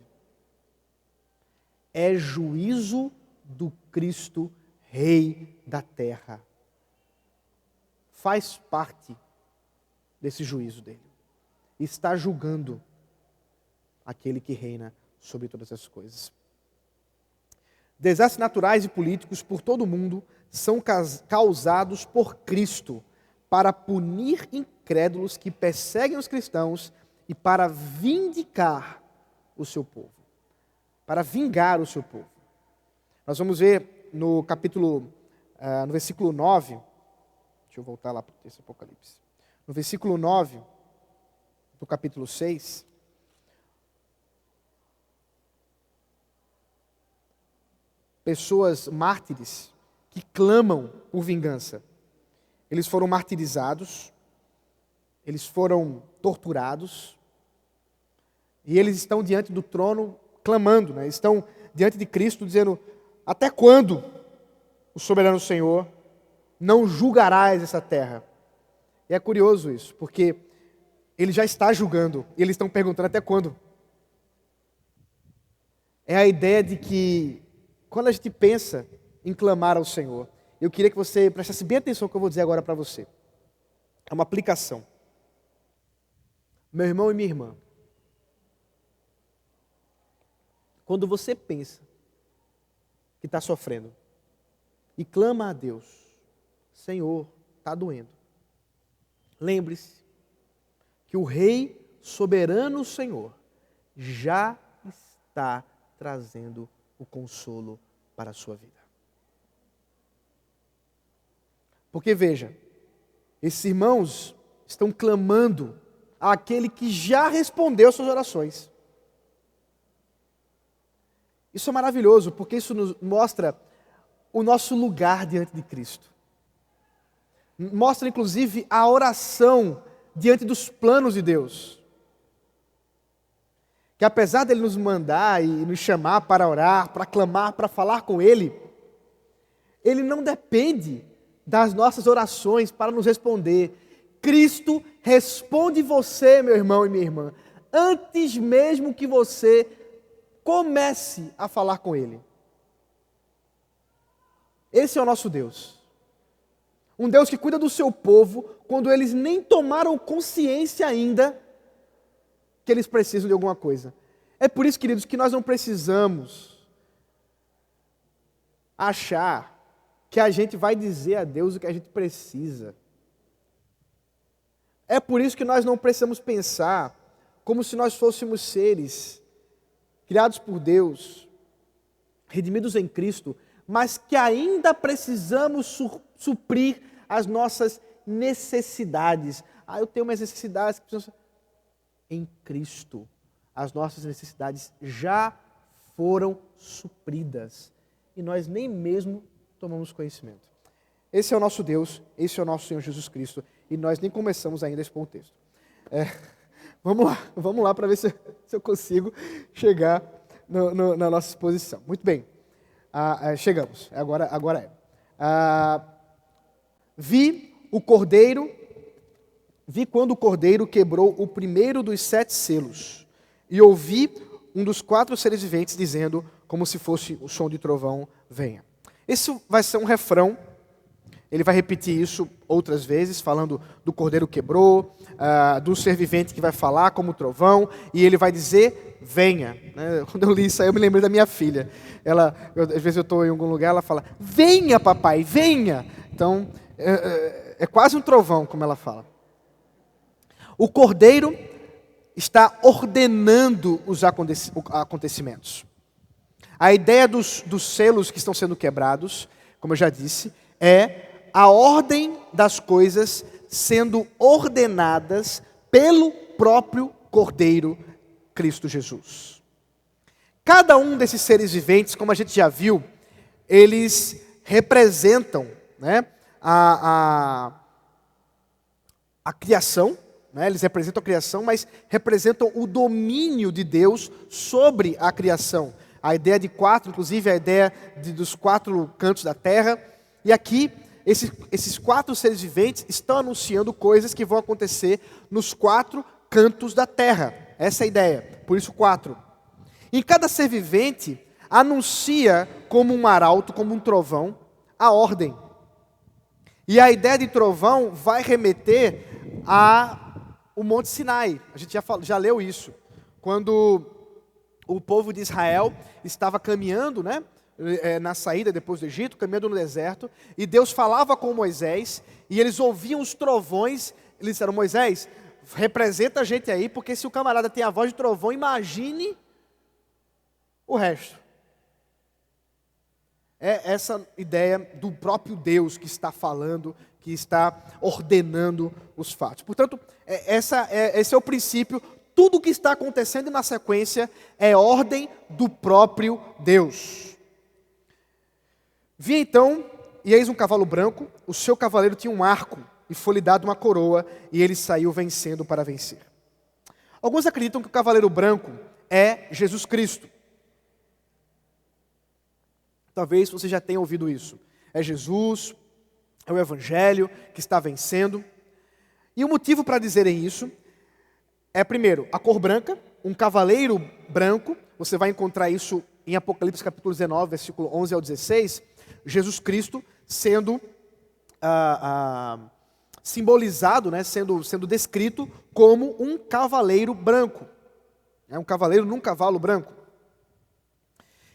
é juízo do Cristo Rei da terra. Faz parte desse juízo dele. Está julgando aquele que reina sobre todas as coisas. Desastres naturais e políticos por todo o mundo são causados por Cristo para punir incrédulos que perseguem os cristãos e para vindicar o seu povo. Para vingar o seu povo. Nós vamos ver no versículo 9, deixa eu voltar lá para esse Apocalipse. no versículo 9 do capítulo 6, pessoas mártires que clamam por vingança. Eles foram martirizados, eles foram torturados, e eles estão diante do trono clamando, né? Estão diante de Cristo dizendo: até quando, o soberano Senhor, não julgarás essa terra? E é curioso isso, porque ele já está julgando, e eles estão perguntando até quando. É a ideia de que, quando a gente pensa em clamar ao Senhor, eu queria que você prestasse bem atenção no que eu vou dizer agora para você. É uma aplicação. Meu irmão e minha irmã, quando você pensa que está sofrendo e clama a Deus: Senhor, está doendo, lembre-se que o Rei soberano Senhor já está trazendo o consolo para a sua vida. Porque veja, esses irmãos estão clamando àquele que já respondeu suas orações. Isso é maravilhoso, porque isso nos mostra o nosso lugar diante de Cristo. Mostra, inclusive, a oração diante dos planos de Deus. Que apesar dele nos mandar e nos chamar para orar, para clamar, para falar com Ele, Ele não depende das nossas orações para nos responder. Cristo responde você, meu irmão e minha irmã, antes mesmo que você comece a falar com Ele. Esse é o nosso Deus. Um Deus que cuida do seu povo quando eles nem tomaram consciência ainda que eles precisam de alguma coisa. É por isso, queridos, que nós não precisamos achar que a gente vai dizer a Deus o que a gente precisa. É por isso que nós não precisamos pensar como se nós fôssemos seres criados por Deus, redimidos em Cristo, mas que ainda precisamos suprir as nossas necessidades. Eu tenho umas necessidades que precisam... Em Cristo, as nossas necessidades já foram supridas e nós nem mesmo tomamos conhecimento. Esse é o nosso Deus, esse é o nosso Senhor Jesus Cristo, e nós nem começamos ainda a expor o texto. Vamos lá para ver se eu consigo chegar na nossa exposição. Muito bem, chegamos, agora é. Vi quando o cordeiro quebrou o primeiro dos 7 selos, e ouvi um dos 4 seres viventes dizendo, como se fosse o som de trovão: venha. Esse vai ser um refrão, ele vai repetir isso outras vezes, falando do cordeiro quebrou, do ser vivente que vai falar como trovão, e ele vai dizer: venha. Quando eu li isso aí, eu me lembrei da minha filha. Às vezes eu estou em algum lugar, ela fala: venha, papai, venha. Então, é quase um trovão, como ela fala. O cordeiro está ordenando os acontecimentos. A ideia dos selos que estão sendo quebrados, como eu já disse, é a ordem das coisas sendo ordenadas pelo próprio Cordeiro Cristo Jesus. Cada um desses seres viventes, como a gente já viu, eles representam, né, a criação, né? Eles representam a criação, mas representam o domínio de Deus sobre a criação. A ideia de 4, inclusive a ideia dos 4 cantos da terra. E aqui, esses 4 seres viventes estão anunciando coisas que vão acontecer nos 4 cantos da terra. Essa é a ideia, por isso 4. E cada ser vivente anuncia como um arauto, como um trovão, a ordem. E a ideia de trovão vai remeter ao Monte Sinai. A gente já leu isso. Quando o povo de Israel estava caminhando, né, na saída depois do Egito, caminhando no deserto, e Deus falava com Moisés, e eles ouviam os trovões. Eles disseram: Moisés, representa a gente aí, porque se o camarada tem a voz de trovão, imagine o resto. É essa ideia do próprio Deus que está falando, que está ordenando os fatos. Portanto, esse é o princípio. Tudo o que está acontecendo na sequência é ordem do próprio Deus. Vi então, e eis um cavalo branco, o seu cavaleiro tinha um arco, e foi-lhe dado uma coroa, e ele saiu vencendo para vencer. Alguns acreditam que o cavaleiro branco é Jesus Cristo. Talvez você já tenha ouvido isso. É Jesus, é o Evangelho que está vencendo. E o motivo para dizerem isso é, primeiro, a cor branca, um cavaleiro branco. Você vai encontrar isso em Apocalipse capítulo 19, versículo 11 ao 16. Jesus Cristo sendo simbolizado, né, sendo descrito como um cavaleiro branco. É um cavaleiro num cavalo branco.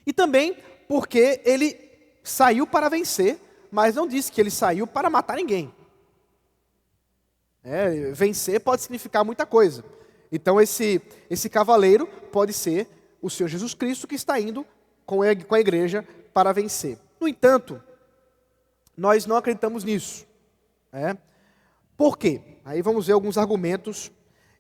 E também porque ele saiu para vencer, mas não disse que ele saiu para matar ninguém. Vencer pode significar muita coisa. Então esse cavaleiro pode ser o Senhor Jesus Cristo que está indo com a igreja para vencer. No entanto, nós não acreditamos nisso. Por quê? Aí vamos ver alguns argumentos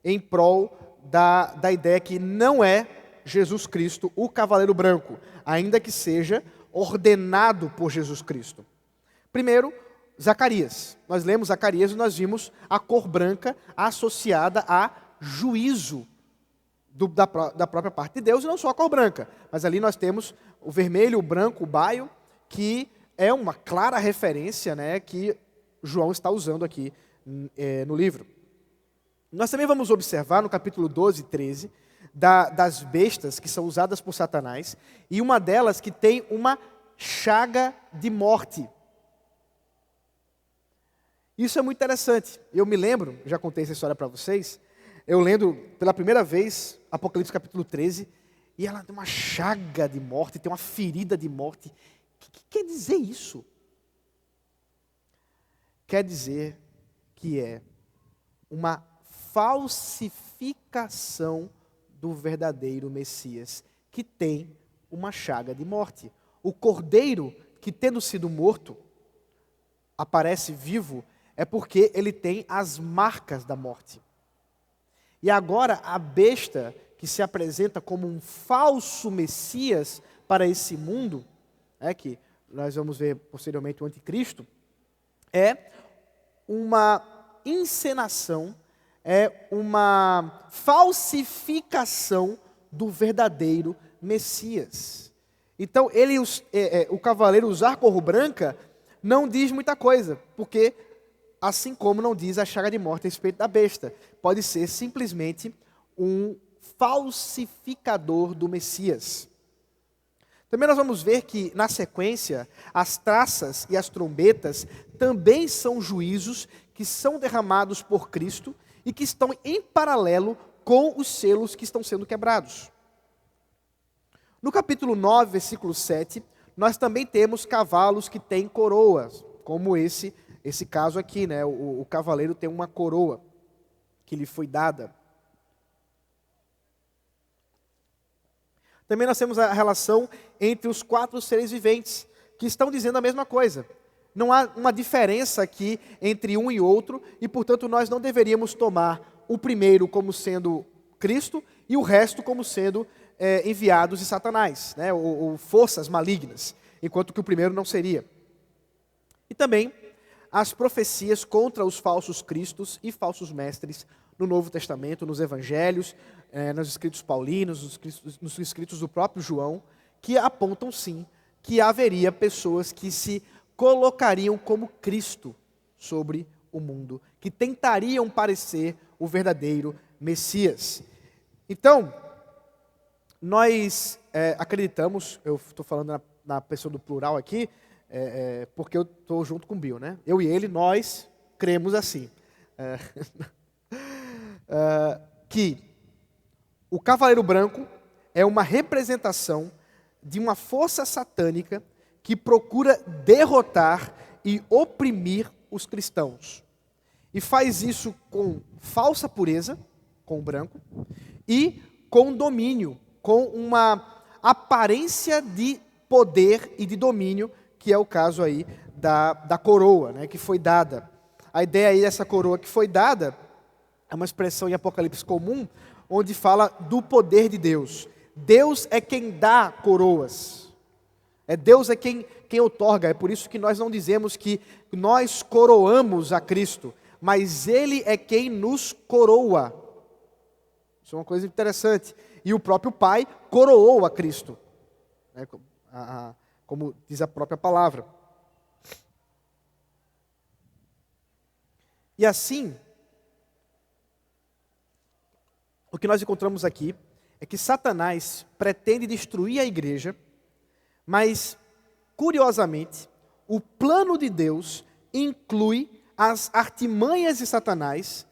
em prol da ideia que não é Jesus Cristo o cavaleiro branco, ainda que seja ordenado por Jesus Cristo. Primeiro, Zacarias. Nós lemos Zacarias e nós vimos a cor branca associada a juízo da própria parte de Deus, e não só a cor branca, mas ali nós temos o vermelho, o branco, o baio, que é uma clara referência, né, que João está usando aqui no livro. Nós também vamos observar no capítulo 12 e 13 das bestas que são usadas por Satanás, e uma delas que tem uma chaga de morte. Isso é muito interessante. Eu me lembro, já contei essa história para vocês, eu lendo pela primeira vez Apocalipse capítulo 13, e ela tem uma chaga de morte, tem uma ferida de morte. O que quer dizer isso? Quer dizer que é uma falsificação do verdadeiro Messias, que tem uma chaga de morte. O cordeiro, que tendo sido morto, aparece vivo, é porque ele tem as marcas da morte. E agora a besta, que se apresenta como um falso Messias para esse mundo, que nós vamos ver posteriormente o anticristo, é uma encenação, é uma falsificação do verdadeiro Messias. Então, o cavaleiro usar cor branca não diz muita coisa, porque, assim como não diz a chaga de morte a respeito da besta, pode ser simplesmente um falsificador do Messias. Também nós vamos ver que, na sequência, as traças e as trombetas também são juízos que são derramados por Cristo e que estão em paralelo com os selos que estão sendo quebrados. No capítulo 9, versículo 7, nós também temos cavalos que têm coroas, como esse caso aqui, né? O cavaleiro tem uma coroa que lhe foi dada. Também nós temos a relação entre os 4 seres viventes, que estão dizendo a mesma coisa. Não há uma diferença aqui entre um e outro, e portanto nós não deveríamos tomar o primeiro como sendo Cristo e o resto como sendo enviados de Satanás, né? ou forças malignas, enquanto que o primeiro não seria. E também as profecias contra os falsos cristos e falsos mestres no Novo Testamento, nos Evangelhos, nos escritos paulinos, nos escritos do próprio João, que apontam sim que haveria pessoas que se colocariam como Cristo sobre o mundo, que tentariam parecer o verdadeiro Messias. Então, nós acreditamos, eu estou falando na pessoa do plural aqui, porque eu estou junto com o Bill, né? Eu e ele, nós cremos assim. Que o cavaleiro branco é uma representação de uma força satânica que procura derrotar e oprimir os cristãos. E faz isso com falsa pureza, com o branco, e com domínio, com uma aparência de poder e de domínio, que é o caso aí da coroa, né, que foi dada A ideia aí dessa coroa que foi dada é uma expressão em Apocalipse comum, onde fala do poder de Deus. Deus é quem dá coroas. Deus é quem outorga. É por isso que nós não dizemos que nós coroamos a Cristo, mas Ele é quem nos coroa. Isso é uma coisa interessante. E o próprio Pai coroou a Cristo, né, como diz a própria palavra. E assim, o que nós encontramos aqui é que Satanás pretende destruir a igreja, mas, curiosamente, o plano de Deus inclui as artimanhas de Satanás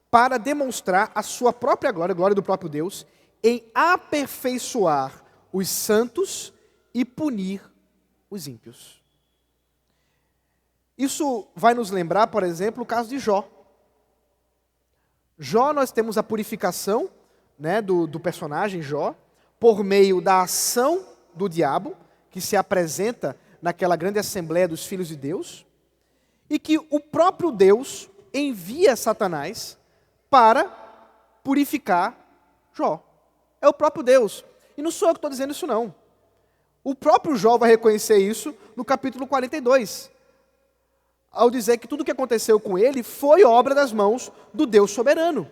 para demonstrar a sua própria glória, a glória do próprio Deus, em aperfeiçoar os santos e punir os ímpios. Isso vai nos lembrar, por exemplo, o caso de Jó. Jó, nós temos a purificação, né, do personagem Jó, por meio da ação do diabo, que se apresenta naquela grande assembleia dos filhos de Deus, e que o próprio Deus envia Satanás para purificar Jó. É o próprio Deus. E não sou eu que estou dizendo isso, não. O próprio Jó vai reconhecer isso no capítulo 42, ao dizer que tudo o que aconteceu com ele foi obra das mãos do Deus soberano.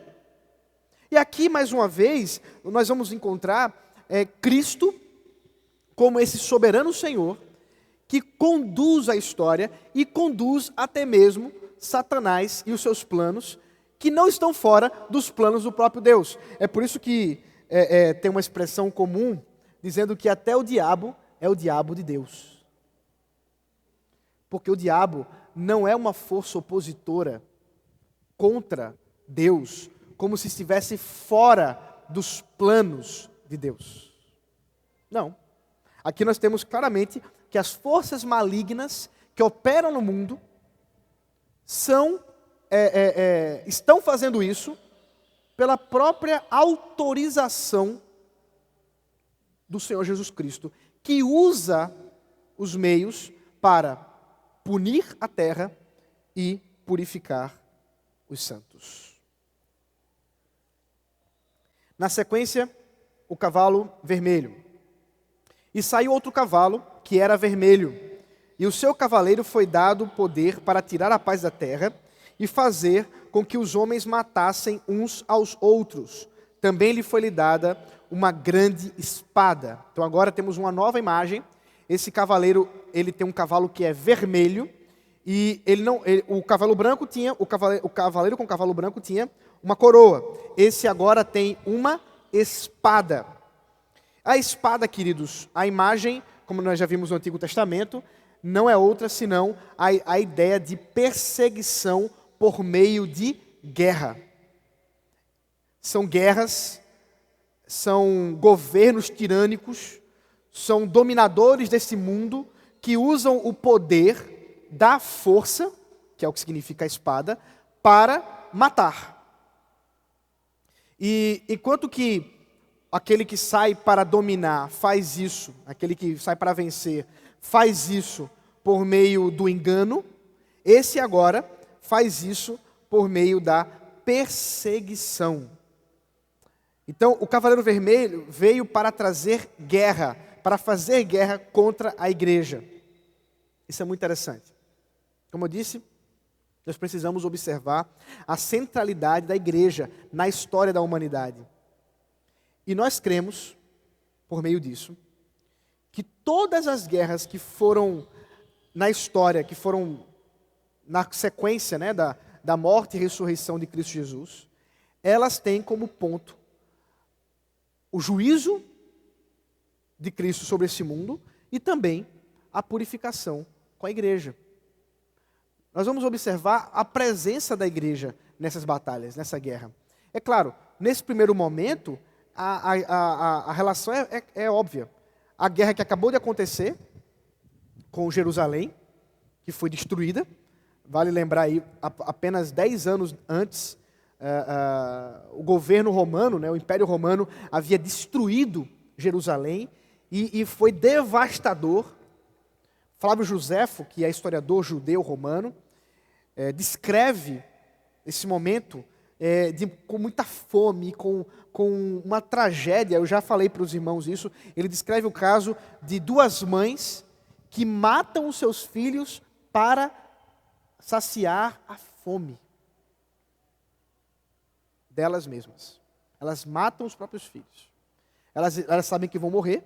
E aqui, mais uma vez, nós vamos encontrar Cristo como esse soberano Senhor, que conduz a história e conduz até mesmo Satanás e os seus planos, que não estão fora dos planos do próprio Deus. É por isso que tem uma expressão comum, dizendo que até o diabo é o diabo de Deus. Porque o diabo não é uma força opositora contra Deus, como se estivesse fora dos planos de Deus. Não. Aqui nós temos claramente que as forças malignas que operam no mundo estão fazendo isso pela própria autorização do Senhor Jesus Cristo, que usa os meios para punir a terra e purificar os santos. Na sequência, o cavalo vermelho. E saiu outro cavalo, que era vermelho, e o seu cavaleiro foi dado poder para tirar a paz da terra e fazer com que os homens matassem uns aos outros. Também lhe foi dada uma grande espada. Então agora temos uma nova imagem. Esse cavaleiro, ele tem um cavalo que é vermelho, e o cavalo branco tinha, o cavaleiro com o cavalo branco tinha uma coroa. Esse agora tem uma espada. A espada, queridos, a imagem, como nós já vimos no Antigo Testamento, não é outra senão a ideia de perseguição por meio de guerra. São guerras, são governos tirânicos, são dominadores desse mundo que usam o poder da força, que é o que significa a espada, para matar. E enquanto que aquele que sai para dominar faz isso, aquele que sai para vencer faz isso por meio do engano, esse agora faz isso por meio da perseguição. Então, o Cavaleiro Vermelho veio para trazer guerra, para fazer guerra contra a igreja. Isso é muito interessante. Como eu disse, nós precisamos observar a centralidade da igreja na história da humanidade. E nós cremos, por meio disso, que todas as guerras que foram na história, que foram na sequência, né, da morte e ressurreição de Cristo Jesus, elas têm como ponto o juízo de Cristo sobre esse mundo e também a purificação com a igreja. Nós vamos observar a presença da igreja nessas batalhas, nessa guerra. É claro, nesse primeiro momento, a relação é óbvia. A guerra que acabou de acontecer com Jerusalém, que foi destruída, vale lembrar aí, apenas 10 anos antes, o governo romano, né, o Império Romano, havia destruído Jerusalém e foi devastador. Flávio Joséfo, que é historiador judeu romano, descreve esse momento com muita fome, com uma tragédia. Eu já falei para os irmãos isso. Ele descreve o caso de duas mães que matam os seus filhos para saciar a fome delas mesmas. Elas matam os próprios filhos. Elas sabem que vão morrer.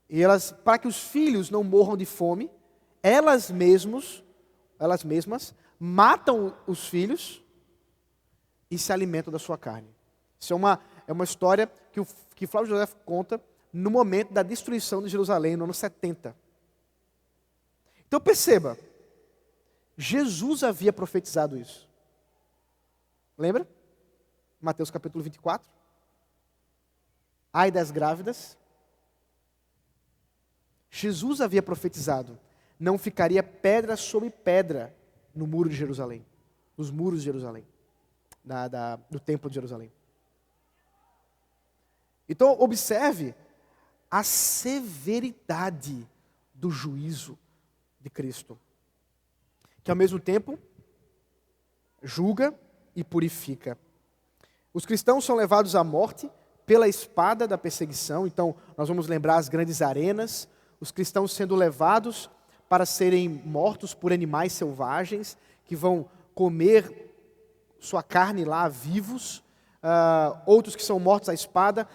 E para que os filhos não morram de fome, elas mesmas matam os filhos e se alimentam da sua carne. Isso é uma história que Flávio José conta no momento da destruição de Jerusalém, no ano 70. Então perceba, Jesus havia profetizado isso. Lembra? Mateus capítulo 24. Ai das grávidas. Jesus havia profetizado: não ficaria pedra sobre pedra no muro de Jerusalém, nos muros de Jerusalém, do templo de Jerusalém. Então observe a severidade do juízo de Cristo, que ao mesmo tempo julga e purifica. Os cristãos são levados à morte pela espada da perseguição. Então nós vamos lembrar as grandes arenas, os cristãos sendo levados para serem mortos por animais selvagens, que vão comer sua carne lá vivos, outros que são mortos à espada.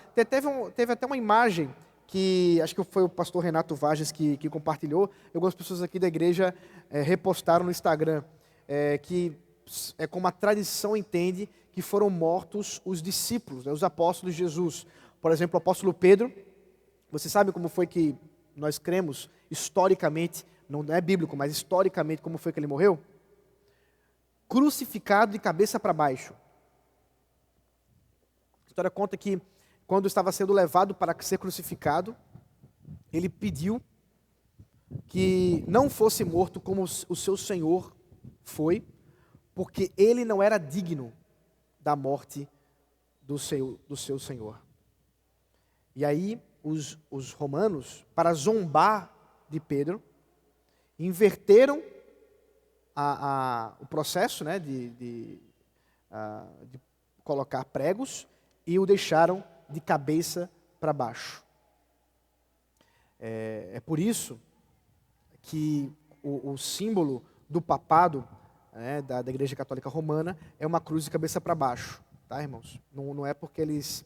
Teve até uma imagem que, acho que foi o pastor Renato Vages que compartilhou, algumas pessoas aqui da igreja repostaram no Instagram, que é como a tradição entende que foram mortos os discípulos, os apóstolos de Jesus. Por exemplo, o apóstolo Pedro, você sabe como foi que nós cremos historicamente, não é bíblico, mas historicamente como foi que ele morreu? Crucificado de cabeça para baixo. A história conta que quando estava sendo levado para ser crucificado, ele pediu que não fosse morto como o seu Senhor foi, porque ele não era digno da morte do seu Senhor. E aí os romanos, para zombar de Pedro, inverteram o processo, né, de colocar pregos e o deixaram de cabeça para baixo. É por isso que o símbolo do papado, né, da Igreja Católica Romana é uma cruz de cabeça para baixo, tá, irmãos? Não é porque eles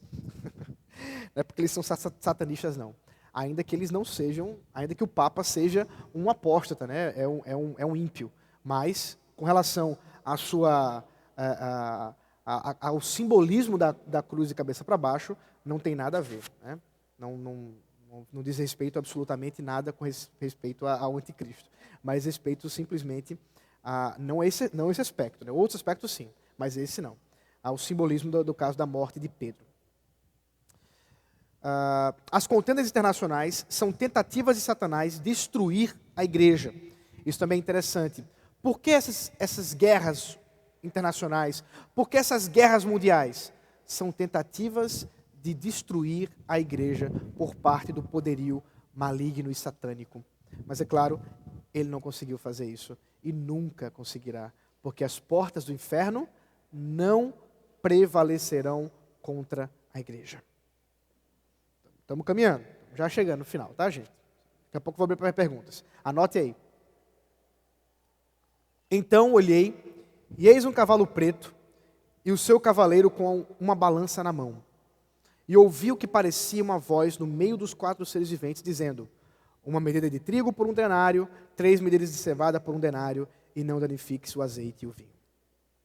não é porque eles são satanistas, não. Ainda que eles não sejam, ainda que o Papa seja um apóstata, né? É um ímpio. Mas, com relação à sua, ao simbolismo da cruz de cabeça para baixo, não tem nada a ver, né? Não diz respeito a absolutamente nada com respeito ao anticristo. Mas respeito simplesmente não esse aspecto, né? Outros aspectos sim, mas esse não. Ao simbolismo do caso da morte de Pedro. As contendas internacionais são tentativas de Satanás destruir a igreja. Isso também é interessante. Por que essas guerras internacionais? Por que essas guerras mundiais? São tentativas de destruir a igreja por parte do poderio maligno e satânico. Mas é claro, ele não conseguiu fazer isso e nunca conseguirá, porque as portas do inferno não prevalecerão contra a igreja. Estamos caminhando, já chegando no final, tá, gente? Daqui a pouco vou abrir para perguntas. Anote aí. Então olhei, e eis um cavalo preto, e o seu cavaleiro com uma balança na mão. E ouvi o que parecia uma voz no meio dos 4 seres viventes, dizendo: uma medida de trigo por 1 denário, 3 medidas de cevada por 1 denário, e não danifique o azeite e o vinho.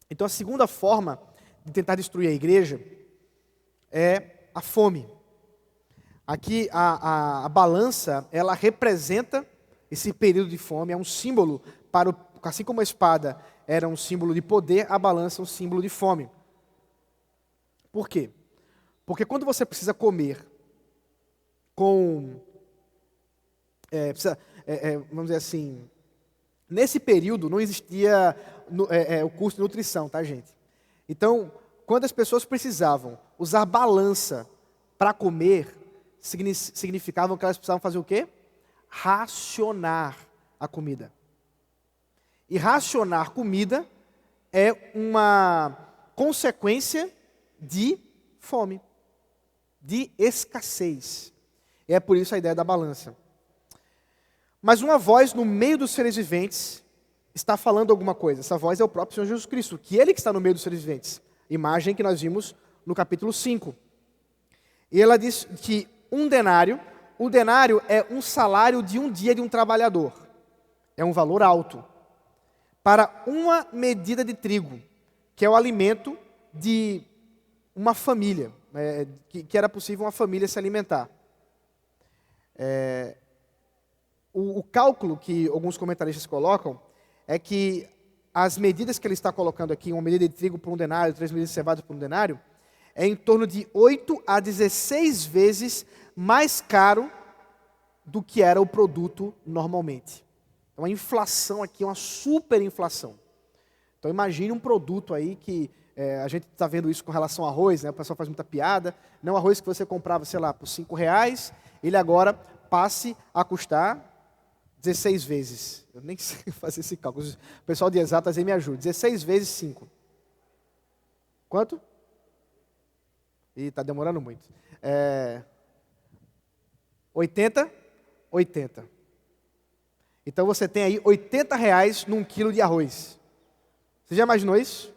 Então a segunda forma de tentar destruir a igreja é a fome. Aqui a balança, ela representa esse período de fome, é um símbolo assim como a espada era um símbolo de poder, a balança é um símbolo de fome. Por quê? Porque quando você precisa comer vamos dizer assim, nesse período não existia o curso de nutrição, tá, gente? Então, quando as pessoas precisavam usar balança para comer, significava que elas precisavam fazer o quê? Racionar a comida. E racionar comida é uma consequência de fome, de escassez. E é por isso a ideia da balança. Mas uma voz no meio dos seres viventes está falando alguma coisa. Essa voz é o próprio Senhor Jesus Cristo, que Ele que está no meio dos seres viventes. Imagem que nós vimos no capítulo 5. E ela diz que o denário é um salário de um dia de um trabalhador. É um valor alto. Para uma medida de trigo, que é o alimento de uma família, que era possível uma família se alimentar. O cálculo que alguns comentaristas colocam é que as medidas que ele está colocando aqui, uma medida de trigo por um denário, 3 medidas de cevada por um denário, é em torno de 8 a 16 vezes mais caro do que era o produto normalmente. Então a inflação aqui é uma superinflação. Então imagine um produto aí que a gente está vendo isso com relação ao arroz, né? O pessoal faz muita piada. Não, arroz que você comprava, sei lá, por R$5, ele agora passe a custar 16 vezes. Eu nem sei fazer esse cálculo. O pessoal de exatas aí me ajuda. 16 vezes 5. Quanto? Ih, está demorando muito. 80? 80. Então você tem aí R$80 num quilo de arroz. Você já imaginou isso?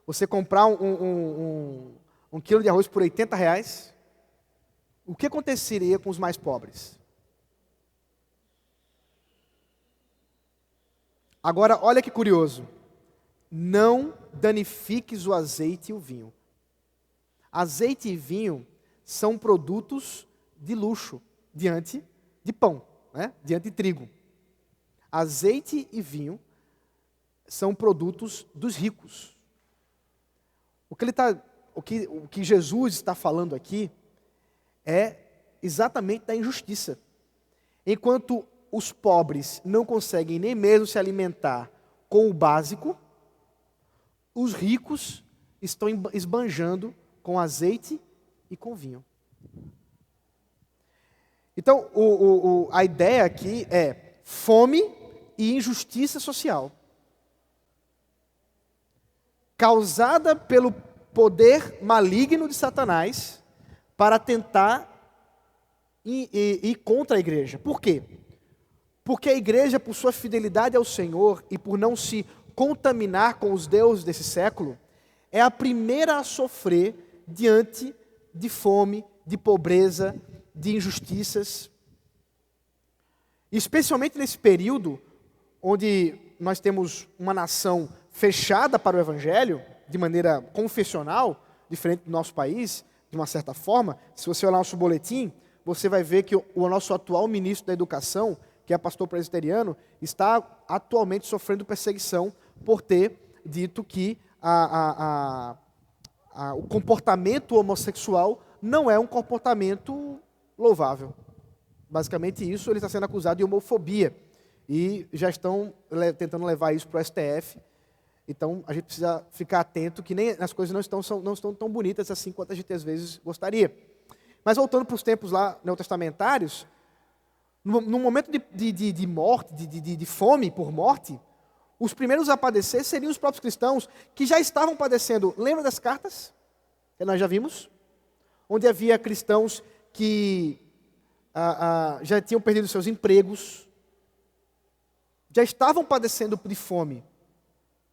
Você comprar um quilo de arroz por R$80? O que aconteceria com os mais pobres? Agora, olha que curioso. Não danifiques o azeite e o vinho. Azeite e vinho são produtos de luxo diante de pão, né? Diante de trigo. Azeite e vinho são produtos dos ricos. O que Jesus está falando aqui é exatamente da injustiça. Enquanto os pobres não conseguem nem mesmo se alimentar com o básico, os ricos estão esbanjando com azeite e com vinho. Então, a ideia aqui é fome e injustiça social, causada pelo poder maligno de Satanás para tentar ir contra a igreja. Por quê? Porque a igreja, por sua fidelidade ao Senhor e por não se contaminar com os deuses desse século, é a primeira a sofrer diante de fome, de pobreza, de injustiças. Especialmente nesse período onde nós temos uma nação fechada para o Evangelho, de maneira confessional, diferente do nosso país, de uma certa forma. Se você olhar nosso boletim, você vai ver que o nosso atual ministro da Educação, que é pastor presbiteriano, está atualmente sofrendo perseguição por ter dito que o comportamento homossexual não é um comportamento louvável. Basicamente isso, ele está sendo acusado de homofobia. E já estão tentando levar isso para o STF. Então, a gente precisa ficar atento que nem as coisas não estão tão bonitas assim quanto a gente às vezes gostaria. Mas voltando para os tempos lá neotestamentários, no momento de morte, de fome por morte, os primeiros a padecer seriam os próprios cristãos que já estavam padecendo. Lembra das cartas? Que nós já vimos? Onde havia cristãos que já tinham perdido seus empregos, já estavam padecendo de fome.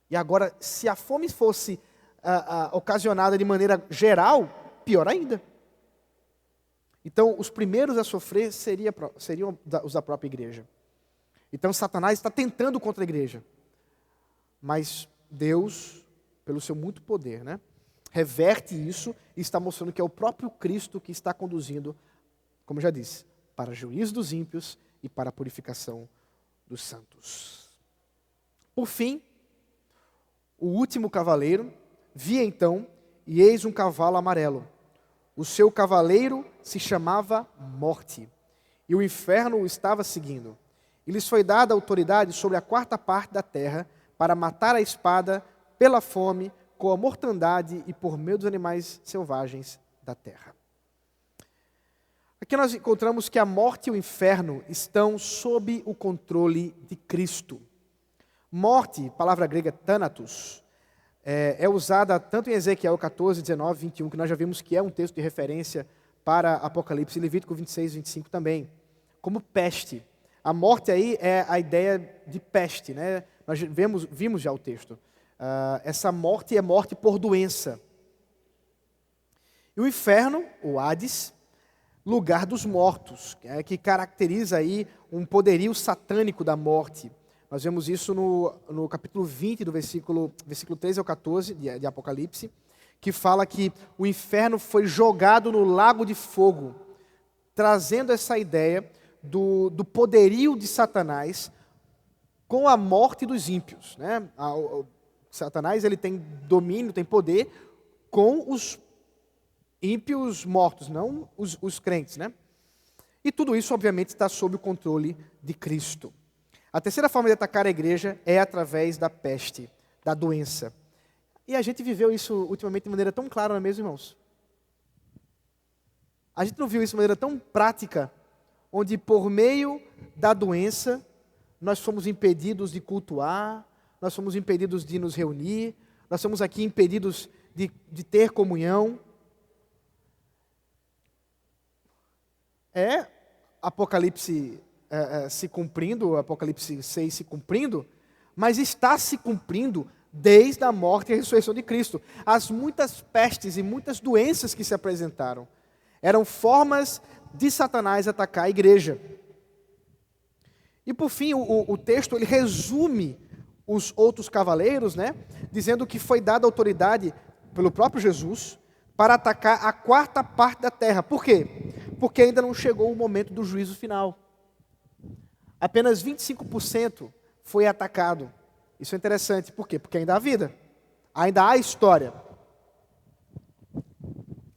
E agora, se a fome fosse ocasionada de maneira geral, pior ainda. Então, os primeiros a sofrer seriam os da própria igreja. Então, Satanás está tentando contra a igreja. Mas Deus, pelo seu muito poder, né, reverte isso e está mostrando que é o próprio Cristo que está conduzindo, como já disse, para o juízo dos ímpios e para a purificação dos santos. Por fim, o último cavaleiro, vi então, e eis um cavalo amarelo. O seu cavaleiro se chamava Morte, e o inferno o estava seguindo. E lhes foi dada autoridade sobre a 4ª parte da terra, para matar a espada, pela fome, com a mortandade e por meio dos animais selvagens da terra. Aqui nós encontramos que a morte e o inferno estão sob o controle de Cristo. Morte, palavra grega thanatos, é usada tanto em Ezequiel 14, 19, 21, que nós já vimos que é um texto de referência para Apocalipse, e Levítico 26, 25 também, como peste. A morte aí é a ideia de peste, né? Nós vimos já o texto. Essa morte é morte por doença. E o inferno, o Hades, lugar dos mortos, que caracteriza aí um poderio satânico da morte. Nós vemos isso no capítulo 20, do versículo 13 ao 14 de Apocalipse, que fala que o inferno foi jogado no lago de fogo, trazendo essa ideia do poderio de Satanás com a morte dos ímpios, né? Satanás ele tem domínio, tem poder com os ímpios mortos, não os crentes, né? E tudo isso, obviamente, está sob o controle de Cristo. A terceira forma de atacar a igreja é através da peste, da doença. E a gente viveu isso ultimamente de maneira tão clara, não é mesmo, irmãos? A gente não viu isso de maneira tão prática, onde por meio da doença nós fomos impedidos de cultuar, nós fomos impedidos de nos reunir, nós somos aqui impedidos de ter comunhão. Apocalipse se cumprindo, Apocalipse 6 se cumprindo, mas está se cumprindo desde a morte e a ressurreição de Cristo. As muitas pestes e muitas doenças que se apresentaram eram formas de Satanás atacar a igreja. E por fim, o texto ele resume os outros cavaleiros, né, dizendo que foi dada autoridade pelo próprio Jesus para atacar a quarta parte da terra. Por quê? Porque ainda não chegou o momento do juízo final. Apenas 25% foi atacado. Isso é interessante. Por quê? Porque ainda há vida. Ainda há história.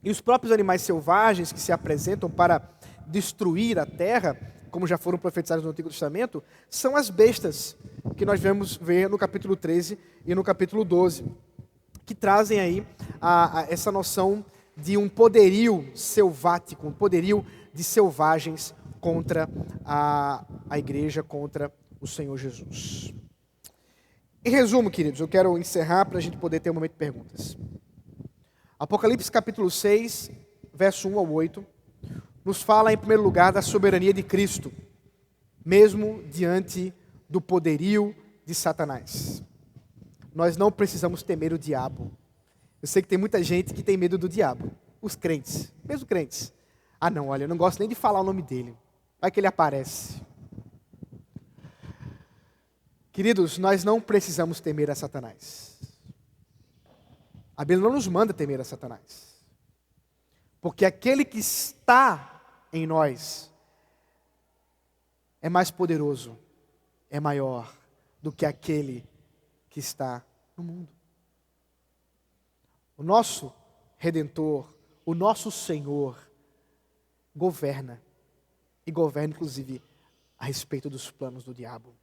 E os próprios animais selvagens que se apresentam para destruir a terra, como já foram profetizados no Antigo Testamento, são as bestas, que nós vamos ver no capítulo 13 e no capítulo 12, que trazem aí essa noção de um poderio selvático, um poderio de selvagens contra a igreja, contra o Senhor Jesus. Em resumo, queridos, eu quero encerrar para a gente poder ter um momento de perguntas. Apocalipse capítulo 6, verso 1 ao 8, nos fala em primeiro lugar da soberania de Cristo, mesmo diante do poderio de Satanás. Nós não precisamos temer o diabo. Eu sei que tem muita gente que tem medo do diabo. Os crentes, mesmo crentes. Ah não, olha, eu não gosto nem de falar o nome dele. Vai que ele aparece. Queridos, nós não precisamos temer a Satanás. A Bíblia não nos manda temer a Satanás. Porque aquele que está em nós é mais poderoso, é maior do que aquele que está no mundo. O nosso Redentor, o nosso Senhor, governa. E governa, inclusive, a respeito dos planos do diabo.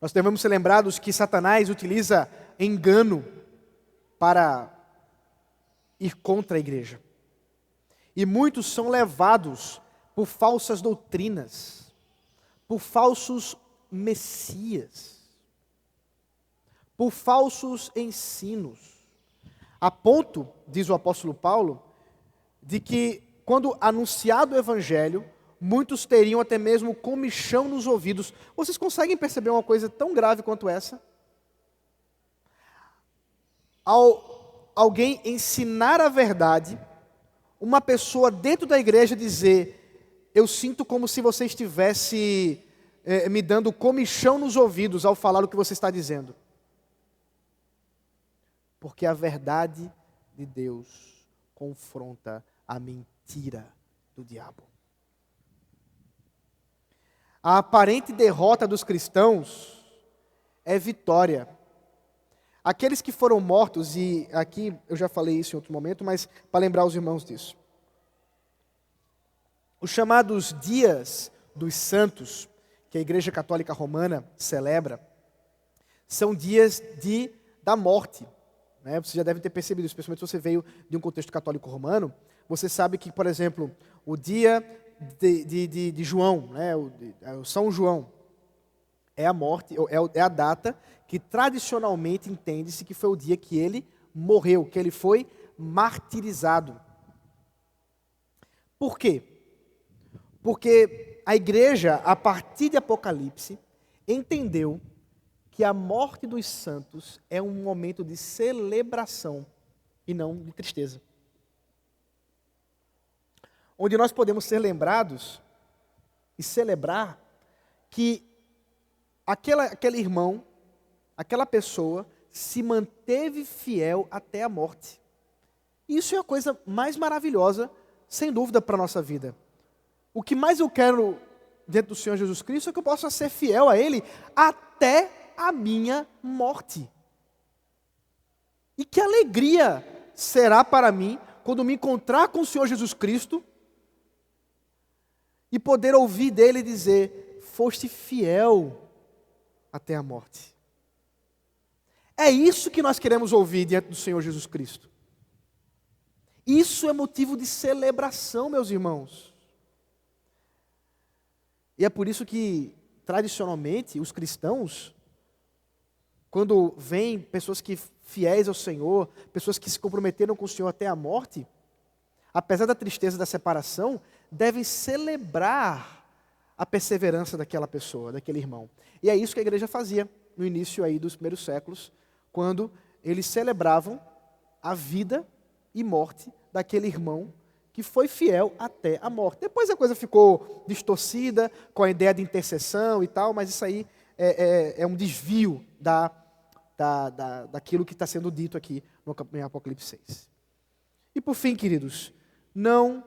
Nós devemos ser lembrados que Satanás utiliza engano para ir contra a igreja. E muitos são levados por falsas doutrinas, por falsos messias, por falsos ensinos. A ponto, diz o apóstolo Paulo, de que quando anunciado o evangelho, muitos teriam até mesmo comichão nos ouvidos. Vocês conseguem perceber uma coisa tão grave quanto essa? Ao alguém ensinar a verdade, uma pessoa dentro da igreja dizer: eu sinto como se você estivesse me dando comichão nos ouvidos ao falar o que você está dizendo. Porque a verdade de Deus confronta a mentira do diabo. A aparente derrota dos cristãos é vitória. Aqueles que foram mortos, e aqui eu já falei isso em outro momento, mas para lembrar os irmãos disso. Os chamados dias dos santos, que a Igreja Católica Romana celebra, são dias da morte. Né? Você já deve ter percebido, especialmente se você veio de um contexto católico romano. Você sabe que, por exemplo, o dia de João, né? o São João, é a morte, é a data que tradicionalmente entende-se que foi o dia que ele morreu, que ele foi martirizado. Por quê? Porque a igreja, a partir de Apocalipse, entendeu que a morte dos santos é um momento de celebração e não de tristeza. Onde nós podemos ser lembrados e celebrar que aquele irmão, aquela pessoa, se manteve fiel até a morte. Isso é a coisa mais maravilhosa, sem dúvida, para a nossa vida. O que mais eu quero dentro do Senhor Jesus Cristo é que eu possa ser fiel a Ele até a minha morte. E que alegria será para mim quando me encontrar com o Senhor Jesus Cristo e poder ouvir dele dizer: foste fiel até a morte. É isso que nós queremos ouvir diante do Senhor Jesus Cristo. Isso é motivo de celebração, meus irmãos. E é por isso que, tradicionalmente, os cristãos, quando vêm pessoas que fiéis ao Senhor, pessoas que se comprometeram com o Senhor até a morte, apesar da tristeza da separação, devem celebrar a perseverança daquela pessoa, daquele irmão. E é isso que a igreja fazia no início aí dos primeiros séculos, quando eles celebravam a vida e morte daquele irmão que foi fiel até a morte. Depois a coisa ficou distorcida com a ideia de intercessão e tal, mas isso aí é um desvio daquilo que está sendo dito aqui em Apocalipse 6. E por fim, queridos, não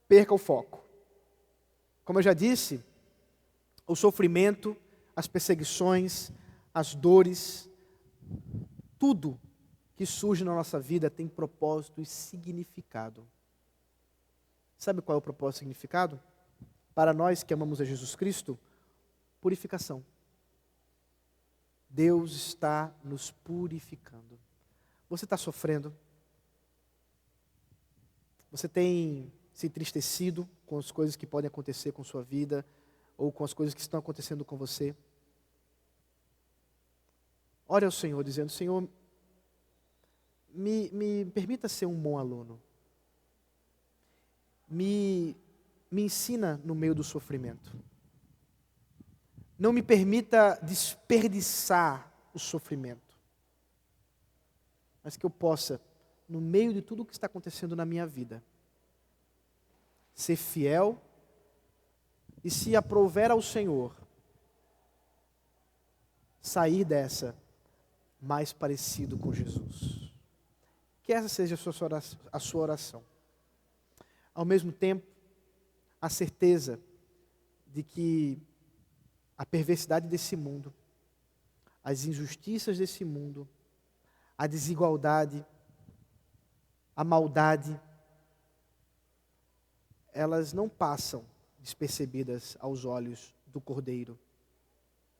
perca o foco. Como eu já disse, o sofrimento, as perseguições, as dores, tudo que surge na nossa vida tem propósito e significado. Sabe qual é o propósito e significado? Para nós que amamos a Jesus Cristo, purificação. Deus está nos purificando. Você está sofrendo? Você tem se entristecido com as coisas que podem acontecer com sua vida ou com as coisas que estão acontecendo com você? Ore ao Senhor dizendo: Senhor, me permita ser um bom aluno. Me ensina no meio do sofrimento. Não me permita desperdiçar o sofrimento, mas que eu possa, no meio de tudo o que está acontecendo na minha vida, ser fiel e, se aprouver ao Senhor, sair dessa mais parecido com Jesus. Que essa seja a sua oração. Ao mesmo tempo, a certeza de que a perversidade desse mundo, as injustiças desse mundo, a desigualdade, a maldade, elas não passam despercebidas aos olhos do Cordeiro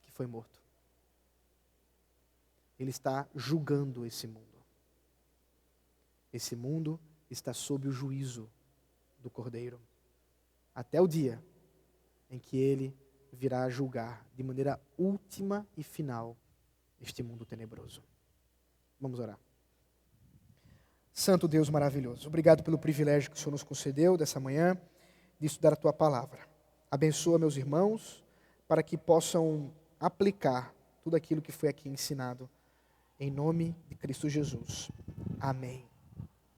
que foi morto. Ele está julgando esse mundo. Esse mundo está sob o juízo do Cordeiro, até o dia em que ele virá julgar de maneira última e final este mundo tenebroso. Vamos orar. Santo Deus maravilhoso, obrigado pelo privilégio que o Senhor nos concedeu dessa manhã de estudar a Tua Palavra. Abençoa meus irmãos para que possam aplicar tudo aquilo que foi aqui ensinado. Em nome de Cristo Jesus. Amém.